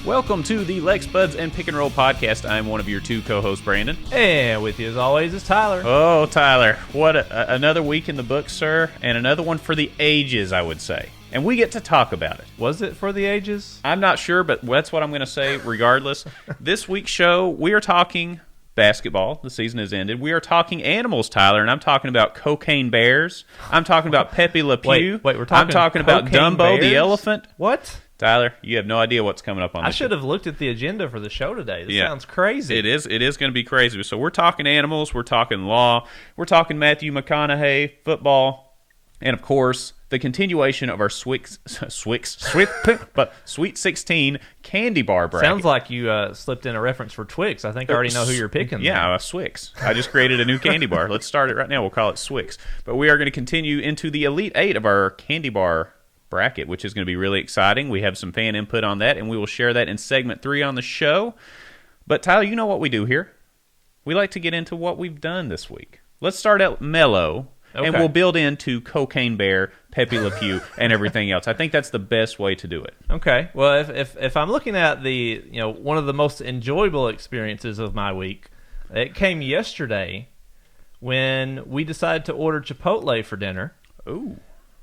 Welcome to the Lex Buds and Pick and Roll podcast. I'm one of your two co-hosts, Brandon. And with you as always is Tyler. Oh, Tyler, what another week in the books, sir, and another one for the ages, I would say. And we get to talk about it. Was it for the ages? I'm not sure, but that's what I'm going to say regardless. This week's show, we are talking basketball. The season has ended. We are talking animals, Tyler, and I'm talking about cocaine bears. I'm talking about Pepe Le Pew. Wait, we're talking I'm talking about Dumbo bears? the elephant. What? Tyler, you have no idea what's coming up on this I should have looked at the agenda for the show today. This Yeah. sounds crazy. It is going to be crazy. So we're talking animals, we're talking law, we're talking Matthew McConaughey, football, and of course, the continuation of our Sweet 16 candy bar bracket. Sounds like you slipped in a reference for Twix. I think I already know who you're picking. Yeah, Swix. I just created a new candy bar. Let's start it right now. We'll call it Swix. But we are going to continue into the Elite 8 of our candy bar bracket, which is going to be really exciting. We have some fan input on that, and we will share that in segment 3 on the show. But Tyler, you know what we do here. We like to get into what we've done this week. Let's start out mellow, and we'll build into Cocaine Bear, Pepe Le Pew, and everything else. I think that's the best way to do it. Okay. Well, if I'm looking at the one of the most enjoyable experiences of my week, it came yesterday when we decided to order Chipotle for dinner. Ooh.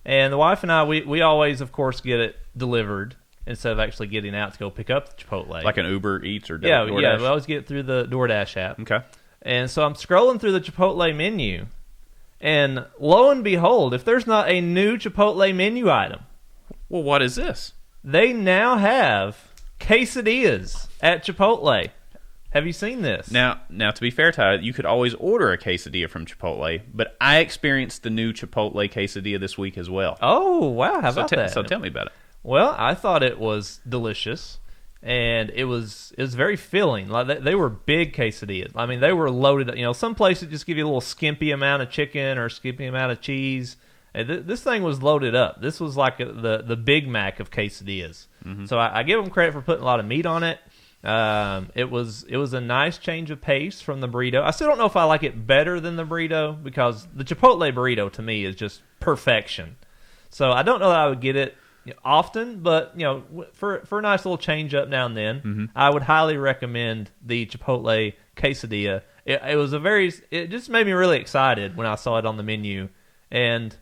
And the wife and I, we always, of course, get it delivered instead of actually getting out to go pick up the Chipotle. Like an Uber Eats or DoorDash? DoorDash? We always get it through the DoorDash app. Okay. And so I'm scrolling through the Chipotle menu, and lo and behold, if there's not a new Chipotle menu item, Well, what is this? they now have quesadillas at Chipotle. Have you seen this? Now, to be fair, Tyler, you could always order a quesadilla from Chipotle, but I experienced the new Chipotle quesadilla this week as well. Oh, wow. How about that? So tell me about it. Well, I thought it was delicious, and it was very filling. Like they were big quesadillas. I mean, they were loaded. Some places just give you a little skimpy amount of chicken or skimpy amount of cheese. And this thing was loaded up. This was like the Big Mac of quesadillas. Mm-hmm. So I give them credit for putting a lot of meat on it. It was a nice change of pace from the burrito. I still don't know if I like it better than the burrito because the Chipotle burrito to me is just perfection. So I don't know that I would get it often, but for a nice little change up now and then, I would highly recommend the Chipotle quesadilla. It just made me really excited when I saw it on the menu, and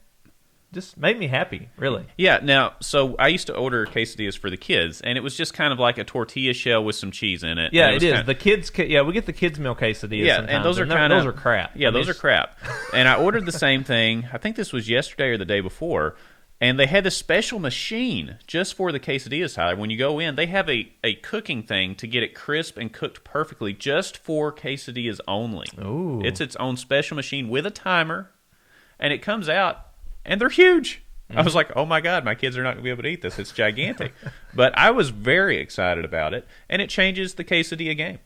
just made me happy, really. Yeah, now, so I used to order quesadillas for the kids, and it was just kind of like a tortilla shell with some cheese in it. Yeah, it is. The kids, we get the kids' meal quesadillas sometimes. And those are crap. Yeah, those are crap. And I ordered the same thing, I think this was yesterday or the day before, and they had this special machine just for the quesadillas, Tyler. When you go in, they have a cooking thing to get it crisp and cooked perfectly just for quesadillas only. Ooh. It's its own special machine with a timer, and it comes out, and they're huge. I was like, oh my God, my kids are not going to be able to eat this. It's gigantic. But I was very excited about it, and it changes the quesadilla game.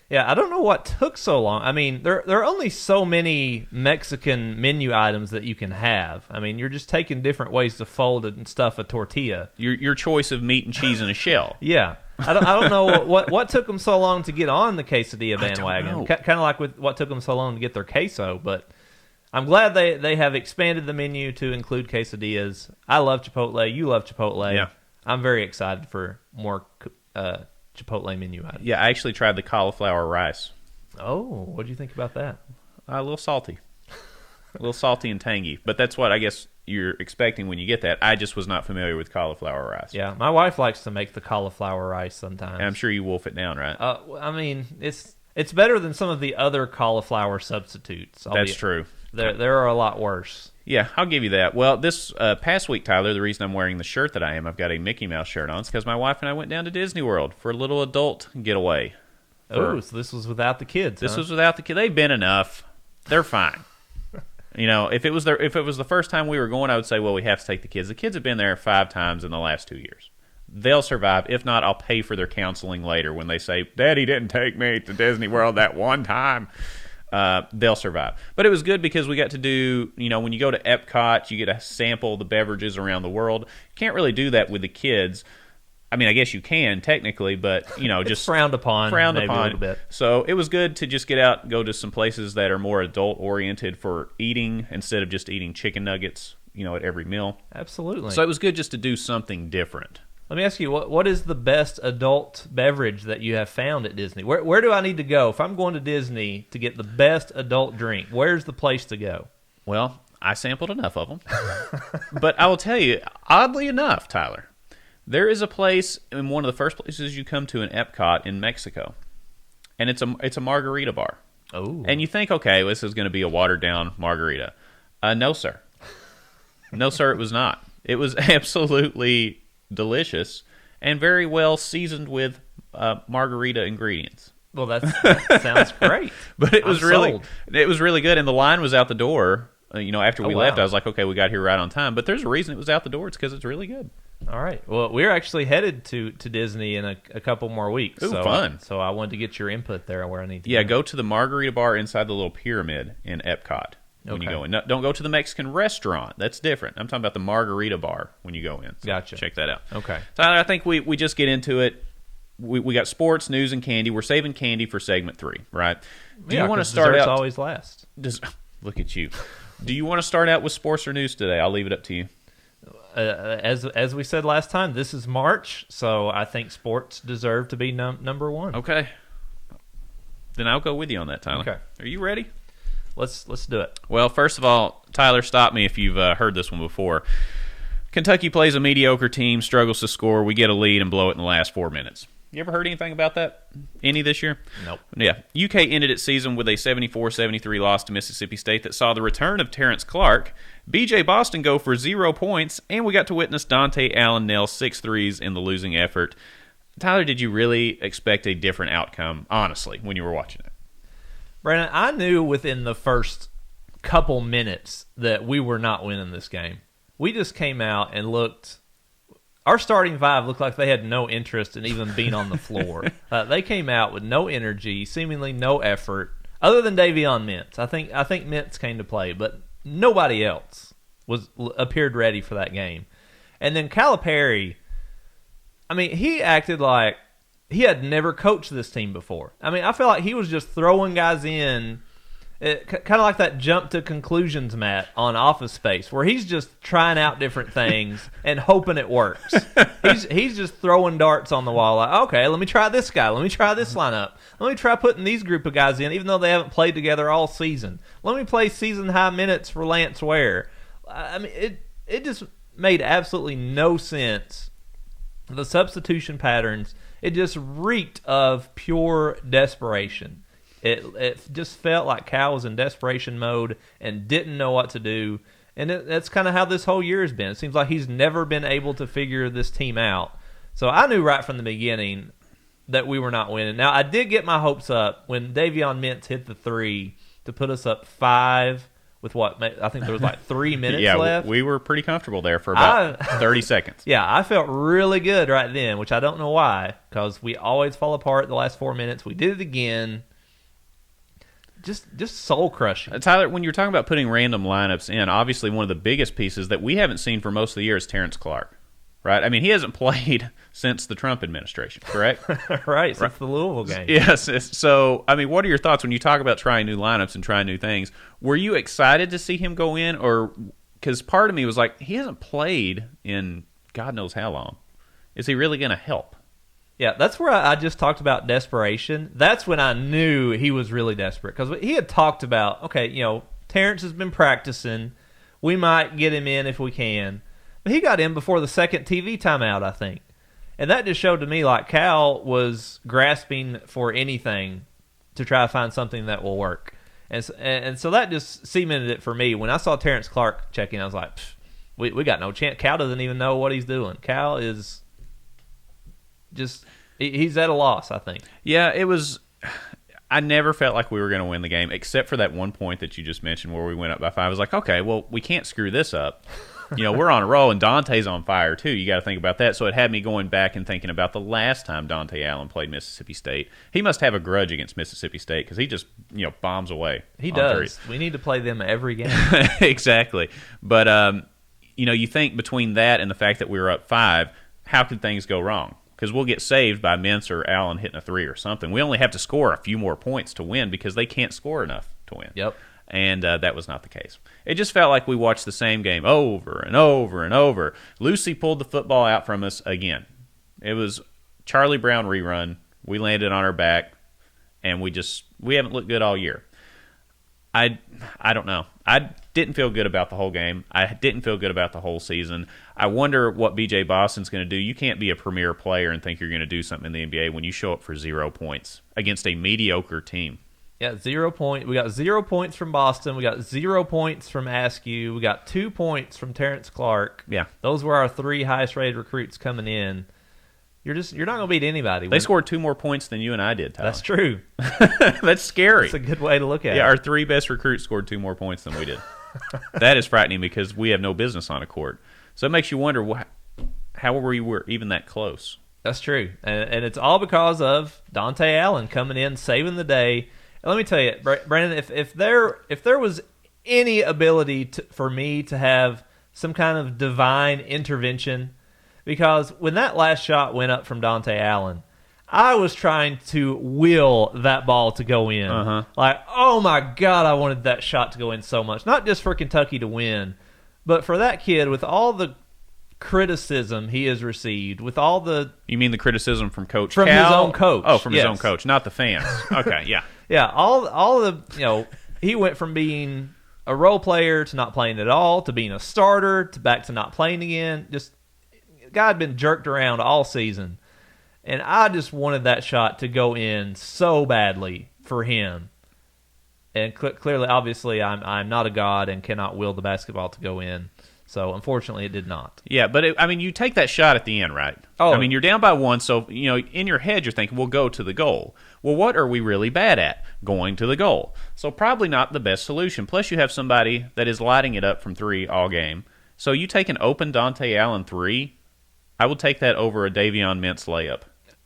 Yeah, I don't know what took so long. I mean, there are only so many Mexican menu items that you can have. I mean, you're just taking different ways to fold it and stuff a tortilla. Your choice of meat and cheese in a shell. Yeah. I don't know what took them so long to get on the quesadilla bandwagon. Kind of like with what took them so long to get their queso, but I'm glad they have expanded the menu to include quesadillas. I love Chipotle. You love Chipotle. Yeah. I'm very excited for more Chipotle menu items. Yeah, I actually tried the cauliflower rice. Oh, what do you think about that? A little salty. A little salty and tangy. But that's what I guess you're expecting when you get that. I just was not familiar with cauliflower rice. Yeah, my wife likes to make the cauliflower rice sometimes. And I'm sure you wolf it down, right? I mean, it's better than some of the other cauliflower substitutes. That's true. There are a lot worse. Yeah, I'll give you that. Well, this past week, Tyler, the reason I'm wearing the shirt that I am, I've got a Mickey Mouse shirt on, is because my wife and I went down to Disney World for a little adult getaway. Oh, so this was without the kids. This was without the kids. They've been enough. They're fine. If it was the first time we were going, I would say, well, we have to take the kids. The kids have been there 5 times in the last 2 years. They'll survive. If not, I'll pay for their counseling later when they say, Daddy didn't take me to Disney World that one time. They'll survive. But it was good because we got to do, when you go to Epcot, you get to sample the beverages around the world. You can't really do that with the kids. I mean, I guess you can technically, but, just frowned upon. Maybe a little bit. So it was good to just get out and go to some places that are more adult-oriented for eating instead of just eating chicken nuggets, at every meal. Absolutely. So it was good just to do something different. Let me ask you, what is the best adult beverage that you have found at Disney? Where do I need to go if I'm going to Disney to get the best adult drink? Where's the place to go? Well, I sampled enough of them. But I will tell you, oddly enough, Tyler, there is a place in one of the first places you come to in Epcot in Mexico, and it's a margarita bar. Oh. And you think, okay, this is going to be a watered-down margarita. No, sir. No, sir, it was not. It was absolutely delicious and very well seasoned with margarita ingredients. Well, that sounds great. But it was sold. really good, and the line was out the door. After we left, wow. I was like, okay, we got here right on time. But there's a reason it was out the door. It's because it's really good. All right. Well, we're actually headed to Disney in a couple more weeks. Ooh, fun. So I wanted to get your input there on where I need to Yeah, go. go to the margarita bar inside the little pyramid in Epcot when you Okay. go in. No, don't go to the Mexican restaurant. That's different. I'm talking about the margarita bar when you go in. So Gotcha. check that out. Okay. Tyler, I think we just get into it. We got sports, news, and candy. We're saving candy for segment 3, right? Do you want to start desserts out? always last. Look at you. Do you want to start out with sports or news today? I'll leave it up to you. As we said last time, this is March, so I think sports deserve to be number one. Okay. Then I'll go with you on that, Tyler. Okay. Are you ready? Let's do it. Well, first of all, Tyler, stop me if you've heard this one before. Kentucky plays a mediocre team, struggles to score. We get a lead and blow it in the last 4 minutes. You ever heard anything about that? Any this year? Nope. Yeah. UK ended its season with a 74-73 loss to Mississippi State that saw the return of Terrence Clark, BJ Boston go for 0 points, and we got to witness Dante Allen nail 6 threes in the losing effort. Tyler, did you really expect a different outcome, honestly, when you were watching it? Brandon, I knew within the first couple minutes that we were not winning this game. We just came out and looked. Our starting five looked like they had no interest in even being on the floor. They came out with no energy, seemingly no effort, other than Davion Mintz. I think Mintz came to play, but nobody else appeared ready for that game. And then Calipari, I mean, he acted like he had never coached this team before. I mean, I felt like he was just throwing guys in, kind of like that jump to conclusions mat on Office Space, where he's just trying out different things and hoping it works. He's just throwing darts on the wall. Like, okay, let me try this guy. Let me try this lineup. Let me try putting these group of guys in, even though they haven't played together all season. Let me play season high minutes for Lance Ware. I mean, it just made absolutely no sense. The substitution patterns, it just reeked of pure desperation. It just felt like Cal was in desperation mode and didn't know what to do. And that's kind of how this whole year has been. It seems like he's never been able to figure this team out. So I knew right from the beginning that we were not winning. Now, I did get my hopes up when Davion Mintz hit the 3 to put us up 5 with what? I think there was like 3 minutes left. Yeah, we were pretty comfortable there for about 30 seconds. Yeah, I felt really good right then, which I don't know why, because we always fall apart the last 4 minutes. We did it again. Just soul crushing. Tyler, when you're talking about putting random lineups in, obviously one of the biggest pieces that we haven't seen for most of the year is Terrence Clark, right? I mean, he hasn't played since the Trump administration, correct? Right, since the Louisville game. Yes. So, I mean, what are your thoughts when you talk about trying new lineups and trying new things? Were you excited to see him go in, or because part of me was like, he hasn't played in God knows how long. Is he really going to help? Yeah, that's where I just talked about desperation. That's when I knew he was really desperate, because he had talked about, okay, Terrence has been practicing. We might get him in if we can. But he got in before the second TV timeout, I think. And that just showed to me like Cal was grasping for anything to try to find something that will work. And so that just cemented it for me. When I saw Terrence Clark check in, I was like, we got no chance. Cal doesn't even know what he's doing. Cal is just, he's at a loss, I think. Yeah, it was. I never felt like we were going to win the game, except for that one point that you just mentioned where we went up by 5. I was like, okay, well, we can't screw this up. We're on a roll, and Dante's on fire, too. You got to think about that. So it had me going back and thinking about the last time Dante Allen played Mississippi State. He must have a grudge against Mississippi State because he just, bombs away. He does. We need to play them every game. Exactly. But, you think between that and the fact that we were up 5, how could things go wrong? Because we'll get saved by Mintz or Allen hitting a 3 or something. We only have to score a few more points to win because they can't score enough to win. Yep. And that was not the case. It just felt like we watched the same game over and over and over. Lucy pulled the football out from us again. It was Charlie Brown rerun. We landed on our back, and we haven't looked good all year. I don't know. I didn't feel good about the whole game. I didn't feel good about the whole season. I wonder what B.J. Boston's going to do. You can't be a premier player and think you're going to do something in the NBA when you show up for 0 points against a mediocre team. Yeah, 0 point. We got 0 points from Boston. We got 0 points from Askew. We got 2 points from Terrence Clark. Yeah, those were our 3 highest rated recruits coming in. You're not going to beat anybody. They scored 2 more points than you and I did, Tyler. That's true. That's scary. That's a good way to look at it. Yeah, our 3 best recruits scored 2 more points than we did. That is frightening because we have no business on a court. So it makes you wonder how we were even that close. That's true. And it's all because of Dante Allen coming in, saving the day. And let me tell you, Brandon, if there was any ability for me to have some kind of divine intervention, because when that last shot went up from Dante Allen, I was trying to will that ball to go in. Like, oh my God, I wanted that shot to go in so much. Not just for Kentucky to win, but for that kid with all the criticism he has received, with all the... You mean the criticism from Coach From Cal? his own coach. Oh, from his Yes. own coach, not the fans. Okay, yeah. Yeah, all the, he went from being a role player to not playing at all, to being a starter, to back to not playing again. Just, guy had been jerked around all season. And I just wanted that shot to go in so badly for him. And clearly, obviously, I'm not a god and cannot will the basketball to go in. So, unfortunately, it did not. Yeah, but you take that shot at the end, right? Oh. I mean, you're down by 1, so, in your head you're thinking, we'll go to the goal. Well, what are we really bad at? Going to the goal. So, probably not the best solution. Plus, you have somebody that is lighting it up from 3 all game. So, you take an open Dante Allen 3, I would take that over a Davion Mintz layup.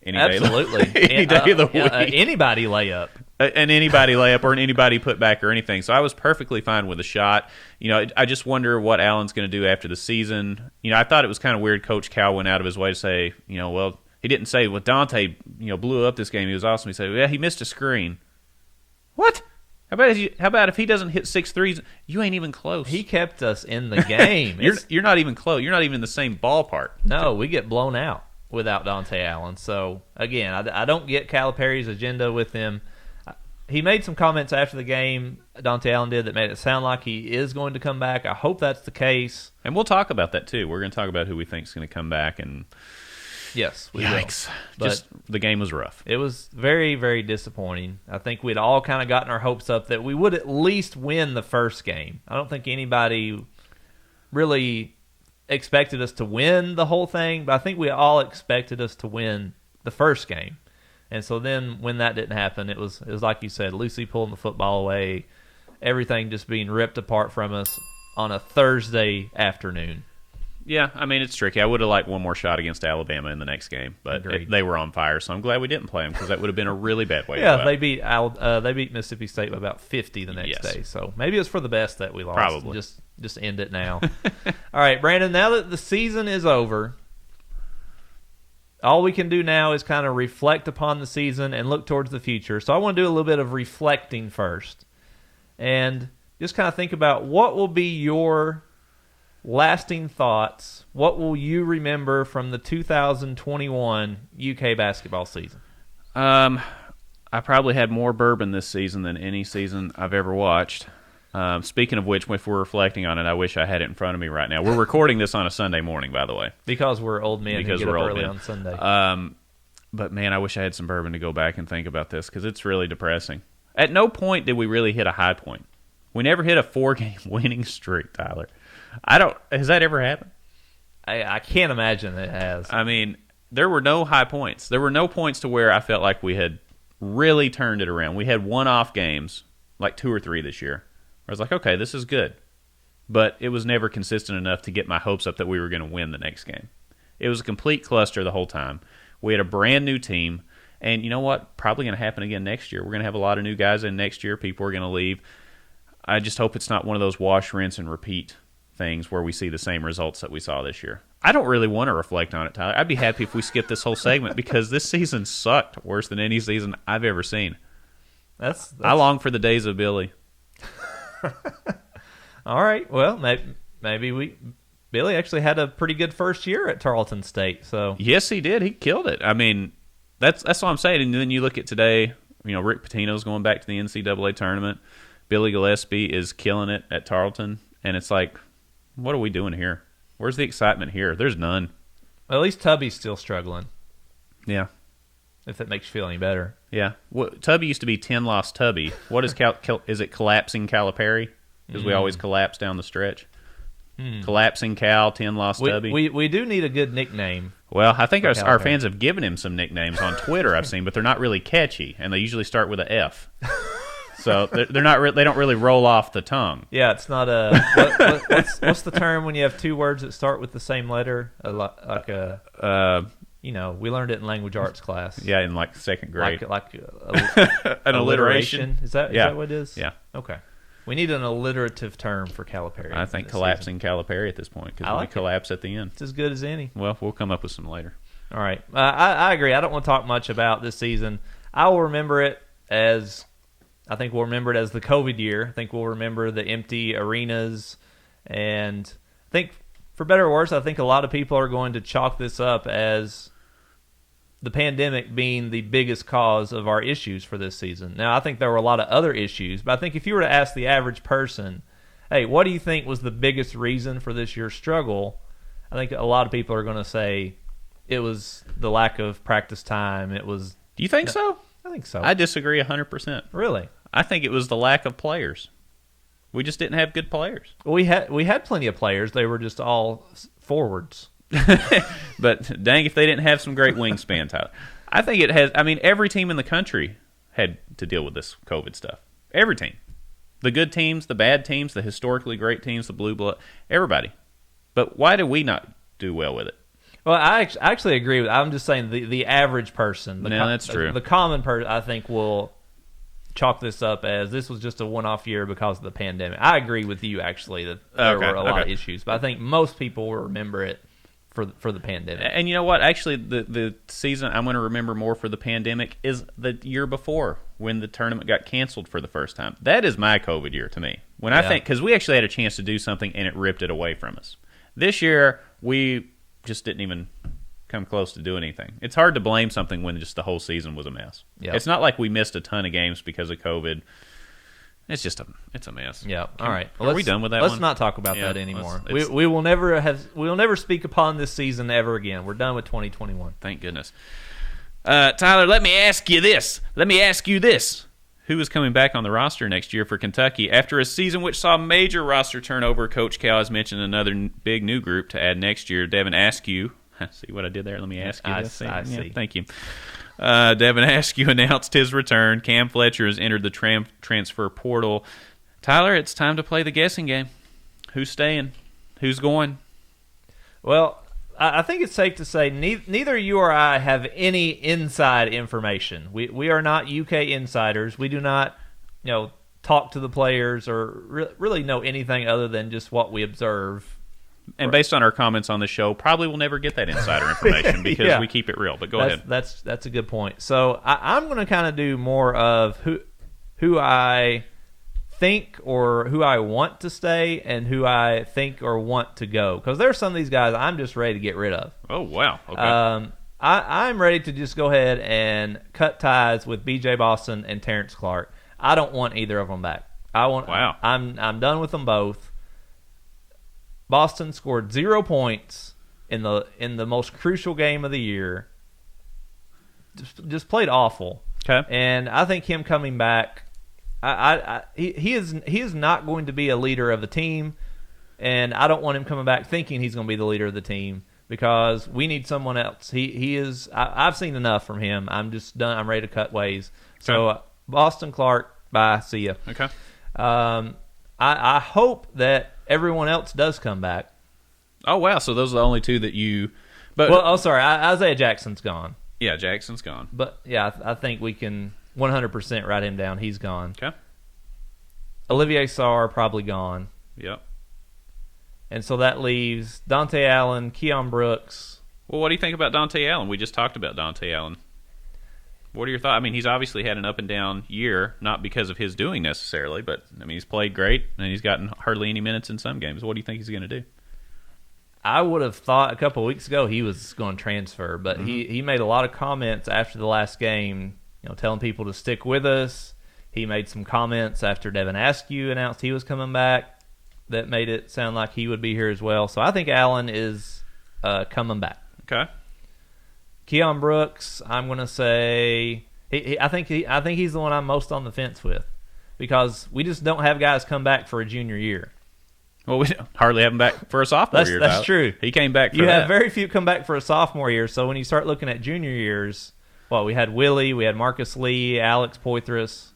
Absolutely. Any day of the week. Anybody layup. An anybody layup or an anybody put back or anything. So I was perfectly fine with the shot. I just wonder what Allen's going to do after the season. I thought it was kind of weird Coach Cal went out of his way to say, well, he didn't say, well, Dante, blew up this game. He was awesome. He said, yeah, he missed a screen. What? How about if he doesn't hit 6 threes, you ain't even close. He kept us in the game. You're not even close. You're not even in the same ballpark. No, we get blown out without Dante Allen. So, again, I don't get Calipari's agenda with him. He made some comments after the game, Dante Allen did, that made it sound like he is going to come back. I hope that's the case. And we'll talk about that, too. We're going to talk about who we think is going to come back. And yes, we yikes. will. Just the game was rough. It was very, very disappointing. I think we'd all kind of gotten our hopes up that we would at least win the first game. I don't think anybody really expected us to win the whole thing, but I think we all expected us to win the first game. And so then when that didn't happen, it was like you said, Lucy pulling the football away, everything just being ripped apart from us on a Thursday afternoon. Yeah, it's tricky. I would have liked one more shot against Alabama in the next game, but they were on fire, so I'm glad we didn't play them because that would have been a really bad way to go. They beat Mississippi State by about 50 the next day, so maybe it's for the best that we lost. Probably. Just end it now. All right, Brandon, now that the season is over, all we can do now is kind of reflect upon the season and look towards the future. So I want to do a little bit of reflecting first and just kind of think about what will be your lasting thoughts. What will you remember from the 2021 UK basketball season? I probably had more bourbon this season than any season I've ever watched. Speaking of which, if we're reflecting on it, I wish I had it in front of me right now. We're recording this on a Sunday morning, by the way. Because we're old men who get up early on Sunday. But, man, I wish I had some bourbon to go back and think about this because it's really depressing. At no point did we really hit a high point. We never hit a 4-game winning streak, Tyler. Has that ever happened? I can't imagine it has. There were no high points. There were no points to where I felt like we had really turned it around. We had one-off games, like 2 or 3 this year. I was like, okay, this is good. But it was never consistent enough to get my hopes up that we were going to win the next game. It was a complete cluster the whole time. We had a brand new team. And you know what? Probably going to happen again next year. We're going to have a lot of new guys in next year. People are going to leave. I just hope it's not one of those wash, rinse, and repeat things where we see the same results that we saw this year. I don't really want to reflect on it, Tyler. I'd be happy if we skipped this whole segment because this season sucked worse than any season I've ever seen. I long for the days of Billy. All right. Well, maybe Billy actually had a pretty good first year at Tarleton State. So yes, he did. He killed it. I mean, that's what I'm saying. And then you look at today. Rick Pitino's going back to the NCAA tournament. Billy Gillespie is killing it at Tarleton, and it's like, what are we doing here? Where's the excitement here? There's none. Well, at least Tubby's still struggling. Yeah. If that makes you feel any better. Yeah. Tubby used to be 10-loss Tubby. What is is it collapsing Calipari? Because we always collapse down the stretch. Collapsing Cal, 10-loss Tubby. We do need a good nickname. Well, I think our fans have given him some nicknames on Twitter I've seen, but they're not really catchy, and they usually start with a F. So they're not. They don't really roll off the tongue. Yeah, it's not a. What's the term when you have two words that start with the same letter? We learned it in language arts class. Yeah, in like second grade. An alliteration. Is that what it is? Yeah. Okay. We need an alliterative term for Calipari. I think collapsing Calipari at this point because we collapse at the end. It's as good as any. Well, we'll come up with some later. All right. I agree. I don't want to talk much about this season. I will remember it as. I think we'll remember it as the COVID year. I think we'll remember the empty arenas. And I think, for better or worse, I think a lot of people are going to chalk this up as the pandemic being the biggest cause of our issues for this season. Now, I think there were a lot of other issues, but I think if you were to ask the average person, hey, what do you think was the biggest reason for this year's struggle? I think a lot of people are going to say it was the lack of practice time. It was. Do you think so? I think so. I disagree 100%. Really? I think it was the lack of players. We just didn't have good players. We had plenty of players. They were just all forwards. But dang, if they didn't have some great wingspan, Tyler. I think it has. I mean, every team in the country had to deal with this COVID stuff. Every team. The good teams, the bad teams, the historically great teams, the blue blood, everybody. But why do we not do well with it? Well, I actually agree with. I'm just saying the average person. That's true. The common person, I think, will chalk this up as this was just a one-off year because of the pandemic. I agree with you, actually, that there were a lot of issues, but I think most people will remember it for the pandemic. And you know what? Actually, the season I'm going to remember more for the pandemic is the year before when the tournament got canceled for the first time. That is my COVID year to me. When I think, because we actually had a chance to do something and it ripped it away from us. This year, we just didn't even come close to doing anything. It's hard to blame something when just the whole season was a mess. Yep. It's not like we missed a ton of games because of COVID. It's just it's a mess. Yeah. All right. Are we done with that? Let's not talk about that anymore. We will never speak upon this season ever again. We're done with 2021. Thank goodness. Tyler, let me ask you this. Who is coming back on the roster next year for Kentucky after a season which saw major roster turnover? Coach Cal has mentioned another big new group to add next year. Devin Askew. See what I did there? Let me ask you this. I see. Thank you. Devin Askew announced his return. Cam Fletcher has entered the transfer portal. Tyler, it's time to play the guessing game. Who's staying? Who's going? Well, I think it's safe to say neither you or I have any inside information. We are not UK insiders. We do not, talk to the players or really know anything other than just what we observe. And based on our comments on the show, probably we'll never get that insider information because we keep it real. But go ahead. That's a good point. So I'm going to kind of do more of who I think or who I want to stay and who I think or want to go. Because there's some of these guys I'm just ready to get rid of. Oh, wow. Okay. I'm ready to just go ahead and cut ties with B.J. Boston and Terrence Clark. I don't want either of them back. Wow. I'm done with them both. Boston scored 0 points in the most crucial game of the year. Just played awful. Okay. And I think him coming back, he is not going to be a leader of the team, and I don't want him coming back thinking he's going to be the leader of the team because we need someone else. He is. I've seen enough from him. I'm just done. I'm ready to cut ways. So Boston Clark, bye. See ya. Okay. I hope that everyone else does come back. Oh, wow. So those are the only two that you... sorry. Isaiah Jackson's gone. Yeah, Jackson's gone. But, yeah, I think we can 100% write him down. He's gone. Okay. Olivier Sarr probably gone. Yep. And so that leaves Dante Allen, Keon Brooks. Well, what do you think about Dante Allen? We just talked about Dante Allen. What are your thoughts? I mean, he's obviously had an up and down year, not because of his doing necessarily, but I mean, he's played great and he's gotten hardly any minutes in some games. What do you think he's going to do? I would have thought a couple of weeks ago he was going to transfer, but he made a lot of comments after the last game, telling people to stick with us. He made some comments after Devin Askew announced he was coming back that made it sound like he would be here as well. So I think Allen is coming back. Okay. Keon Brooks, I'm going to say I think he's the one I'm most on the fence with because we just don't have guys come back for a junior year. Well, we hardly have him back for a sophomore year. That's true. He came back for You that. have very few come back for a sophomore year, so when you start looking at junior years, we had Willie, we had Marcus Lee, Alex Poitras,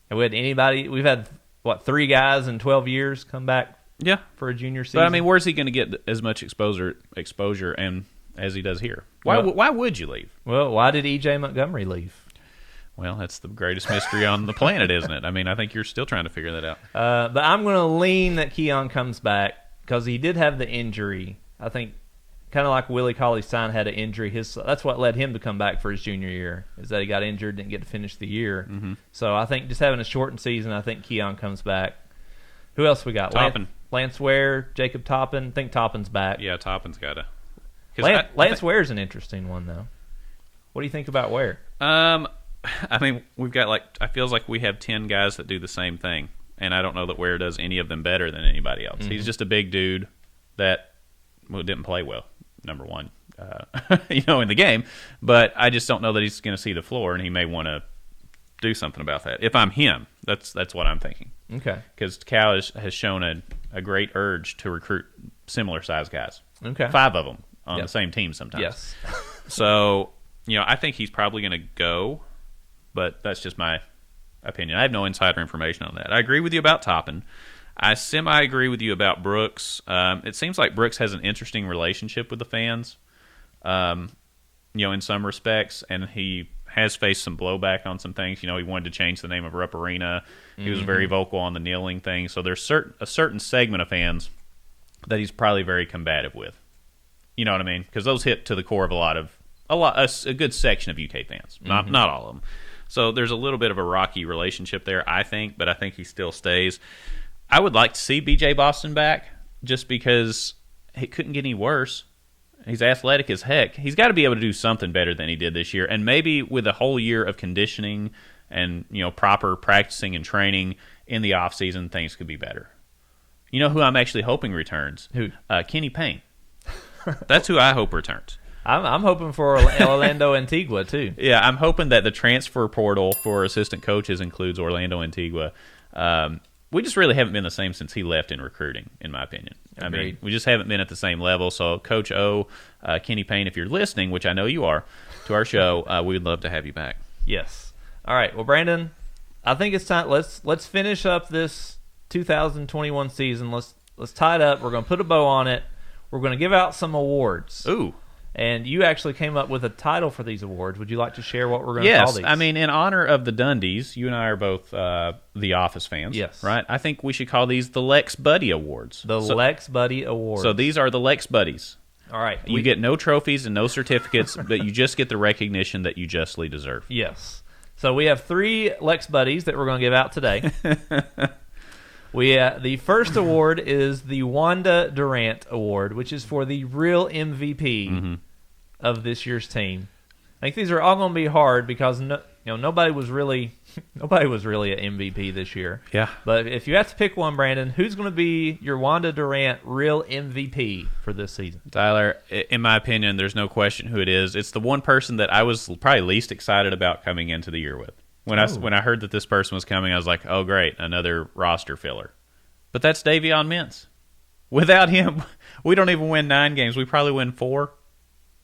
and we've had 3 guys in 12 years come back for a junior season. But, I mean, where's he going to get as much exposure and as he does here? Why would you leave? Well, why did E.J. Montgomery leave? Well, that's the greatest mystery on the planet, isn't it? I mean, I think you're still trying to figure that out. But I'm going to lean that Keon comes back because he did have the injury. I think kind of like Willie Cauley-Stein had an injury. That's what led him to come back for his junior year, is that he got injured, didn't get to finish the year. Mm-hmm. So I think just having a shortened season, I think Keon comes back. Who else we got? Toppin. Lance Ware, Jacob Toppin. I think Toppin's back. Yeah, Toppin's got to. Lance Ware's an interesting one, though. What do you think about Ware? I mean, we've got I feels like we have 10 guys that do the same thing, and I don't know that Ware does any of them better than anybody else. Mm-hmm. He's just a big dude that didn't play well, number one, in the game. But I just don't know that he's going to see the floor, and he may want to do something about that. If I'm him, that's what I'm thinking. Okay. Because Cal has shown a great urge to recruit similar-sized guys. Okay. 5 of them on the same team sometimes. Yes. So, I think he's probably going to go. But that's just my opinion. I have no insider information on that. I agree with you about Toppin. I semi-agree with you about Brooks. It seems like Brooks has an interesting relationship with the fans, in some respects, and he has faced some blowback on some things. He wanted to change the name of Rupp Arena. He was very vocal on the kneeling thing. So there's a certain segment of fans that he's probably very combative with. You know what I mean? Because those hit to the core of a good section of UK fans, not all of them. So there's a little bit of a rocky relationship there, I think, but I think he still stays. I would like to see B.J. Boston back just because it couldn't get any worse. He's athletic as heck. He's got to be able to do something better than he did this year, and maybe with a whole year of conditioning and proper practicing and training in the offseason, things could be better. You know who I'm actually hoping returns? Who? Kenny Payne. That's who I hope returns. I'm hoping for Orlando Antigua, too. Yeah, I'm hoping that the transfer portal for assistant coaches includes Orlando Antigua. We just really haven't been the same since he left in recruiting, in my opinion. Agreed. I mean, we just haven't been at the same level. So, Coach O, Kenny Payne, if you're listening, which I know you are, to our show, we would love to have you back. Yes. All right. Well, Brandon, I think it's time. Let's finish up this 2021 season. Let's tie it up. We're going to put a bow on it. We're going to give out some awards. Ooh. And you actually came up with a title for these awards. Would you like to share what we're going to call these? Yes. I mean, in honor of the Dundies, you and I are both The Office fans. Yes. Right? I think we should call these the Lex Buddy Awards. Lex Buddy Awards. So these are the Lex Buddies. All right. You get no trophies and no certificates, but you just get the recognition that you justly deserve. Yes. So we have 3 Lex Buddies that we're going to give out today. The first award is the Wanda Durant Award, which is for the real MVP of this year's team. I think these are all going to be hard because nobody was really an MVP this year. Yeah. But if you have to pick one, Brandon, who's going to be your Wanda Durant real MVP for this season? Tyler, in my opinion, there's no question who it is. It's the one person that I was probably least excited about coming into the year with. When I heard that this person was coming, I was like, oh, great, another roster filler. But that's Davion Mintz. Without him, we don't even win 9 games. We probably win 4,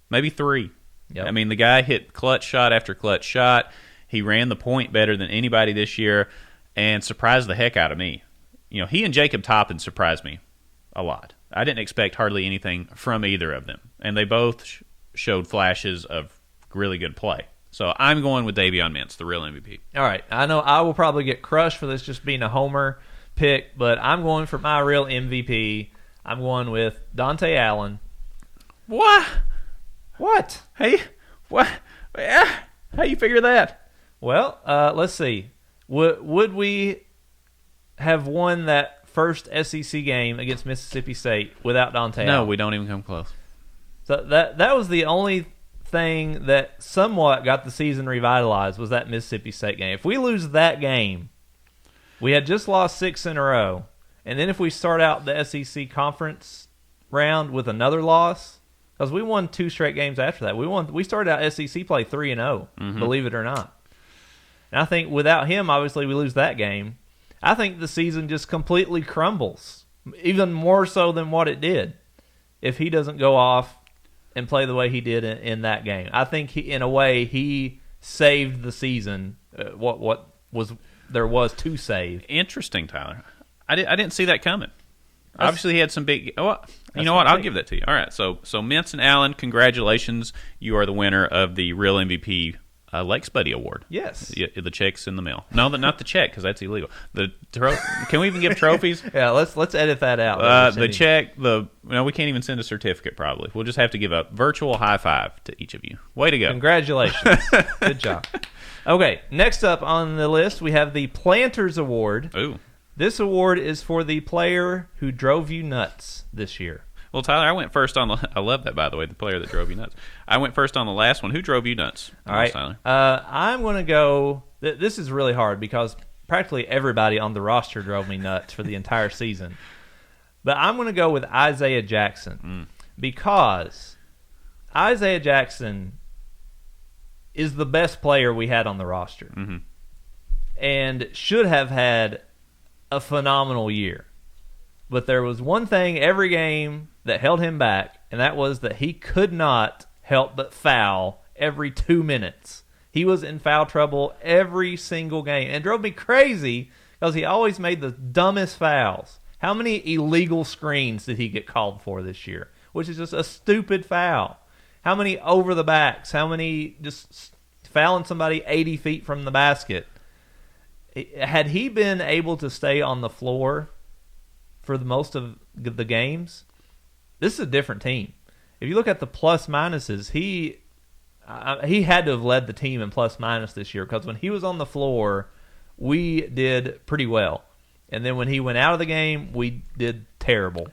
maybe 3. Yep. I mean, the guy hit clutch shot after clutch shot. He ran the point better than anybody this year and surprised the heck out of me. He and Jacob Toppin surprised me a lot. I didn't expect hardly anything from either of them. And they both showed flashes of really good play. So I'm going with Davion Mintz, the real MVP. All right. I know I will probably get crushed for this just being a homer pick, but I'm going for my real MVP. I'm going with Dante Allen. What? Hey, what? How you figure that? Well, let's see. Would we have won that first SEC game against Mississippi State without Dante No, Allen. we don't even come close. So that was the only thing that somewhat got the season revitalized was that Mississippi State game. If we lose that game, we had just lost 6 in a row. And then if we start out the SEC conference round with another loss, because we won 2 straight games after that. We started out SEC play 3-0, believe it or not. And I think without him, obviously we lose that game. I think the season just completely crumbles, even more so than what it did, if he doesn't go off and play the way he did in that game. I think in a way he saved the season. What there was to save. Interesting, Tyler. I didn't see that coming. Obviously, he had some big. Oh, you know what? I'll give that to you. All right. So Mintz and Allen, congratulations. You are the winner of the Real MVP Lakes Buddy Award. Yes. The check's in the mail. No, not the check because that's illegal. Can we even give trophies? Yeah. Let's edit that out. The check. We can't even send a certificate. Probably. We'll just have to give a virtual high five to each of you. Way to go! Congratulations. Good job. Okay. Next up on the list, we have the Planters Award. Ooh. This award is for the player who drove you nuts this year. Well, Tyler, I went first on I love that, by the way, the player that drove you nuts. I went first on the last one. Who drove you nuts? All right. Tyler? I'm going to go. This is really hard because practically everybody on the roster drove me nuts for the entire season. But I'm going to go with Isaiah Jackson because Isaiah Jackson is the best player we had on the roster and should have had a phenomenal year. But there was one thing every game that held him back, and that was that he could not help but foul every 2 minutes. He was in foul trouble every single game. And it drove me crazy because he always made the dumbest fouls. How many illegal screens did he get called for this year? Which is just a stupid foul. How many over the backs? How many just fouling somebody 80 feet from the basket? Had he been able to stay on the floor for the most of the games, this is a different team. If you look at the plus minuses, he had to have led the team in plus minus this year because when he was on the floor, we did pretty well. And then when he went out of the game, we did terrible.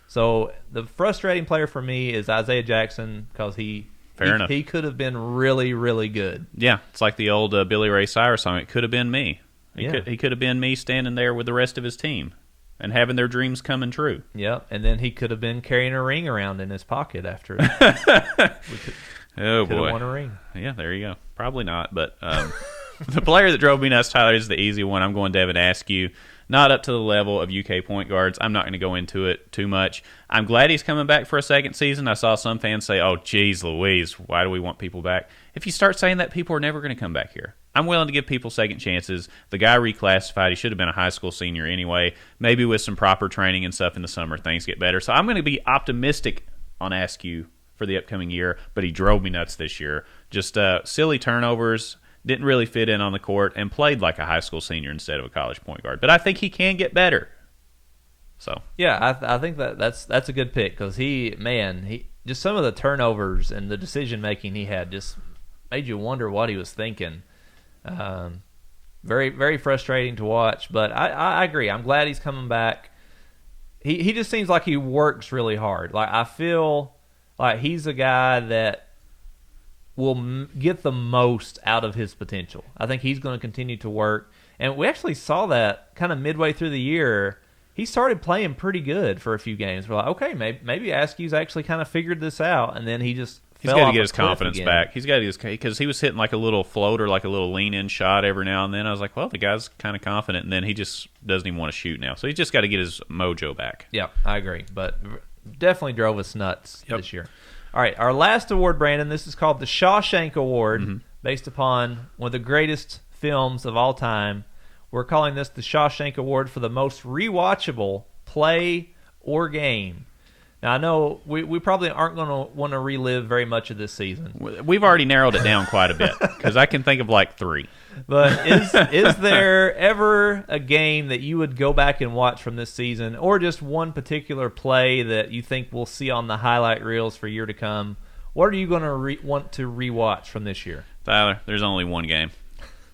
So the frustrating player for me is Isaiah Jackson because he could have been really, really good. Yeah, it's like the old Billy Ray Cyrus song, it could have been me. He could have been me standing there with the rest of his team and having their dreams coming true. Yep, and then he could have been carrying a ring around in his pocket after. Oh, boy. Could have won a ring. Yeah, there you go. Probably not, but the player that drove me nuts, Tyler, is the easy one. I'm going Devin Askew. Not up to the level of UK point guards. I'm not going to go into it too much. I'm glad he's coming back for a second season. I saw some fans say, oh, geez Louise, why do we want people back? If you start saying that, people are never going to come back here. I'm willing to give people second chances. The guy reclassified. He should have been a high school senior anyway. Maybe with some proper training and stuff in the summer, things get better. So I'm going to be optimistic on Askew for the upcoming year, but he drove me nuts this year. Just silly turnovers, didn't really fit in on the court, and played like a high school senior instead of a college point guard. But I think he can get better. So yeah, I think that's a good pick because he just some of the turnovers and the decision making he had just made you wonder what he was thinking. Very, very frustrating to watch, but I agree. I'm glad he's coming back. He just seems like he works really hard. Like I feel like he's a guy that will get the most out of his potential. I think he's going to continue to work, and we actually saw that kind of midway through the year. He started playing pretty good for a few games. We're like, okay, maybe Askew's actually kind of figured this out, and then he's got to get his confidence back. He's got to get because he was hitting like a little floater, like a little lean-in shot every now and then. I was like, well, the guy's kind of confident, and then he just doesn't even want to shoot now. So he's just got to get his mojo back. Yeah, I agree, but definitely drove us nuts this year. All right, our last award, Brandon, this is called the Shawshank Award, based upon one of the greatest films of all time. We're calling this the Shawshank Award for the most rewatchable play or game. Now, I know we probably aren't going to want to relive very much of this season. We've already narrowed it down quite a bit because I can think of like 3. But is there ever a game that you would go back and watch from this season, or just one particular play that you think we'll see on the highlight reels for year to come? What are you going to want to rewatch from this year? Tyler, there's only one game.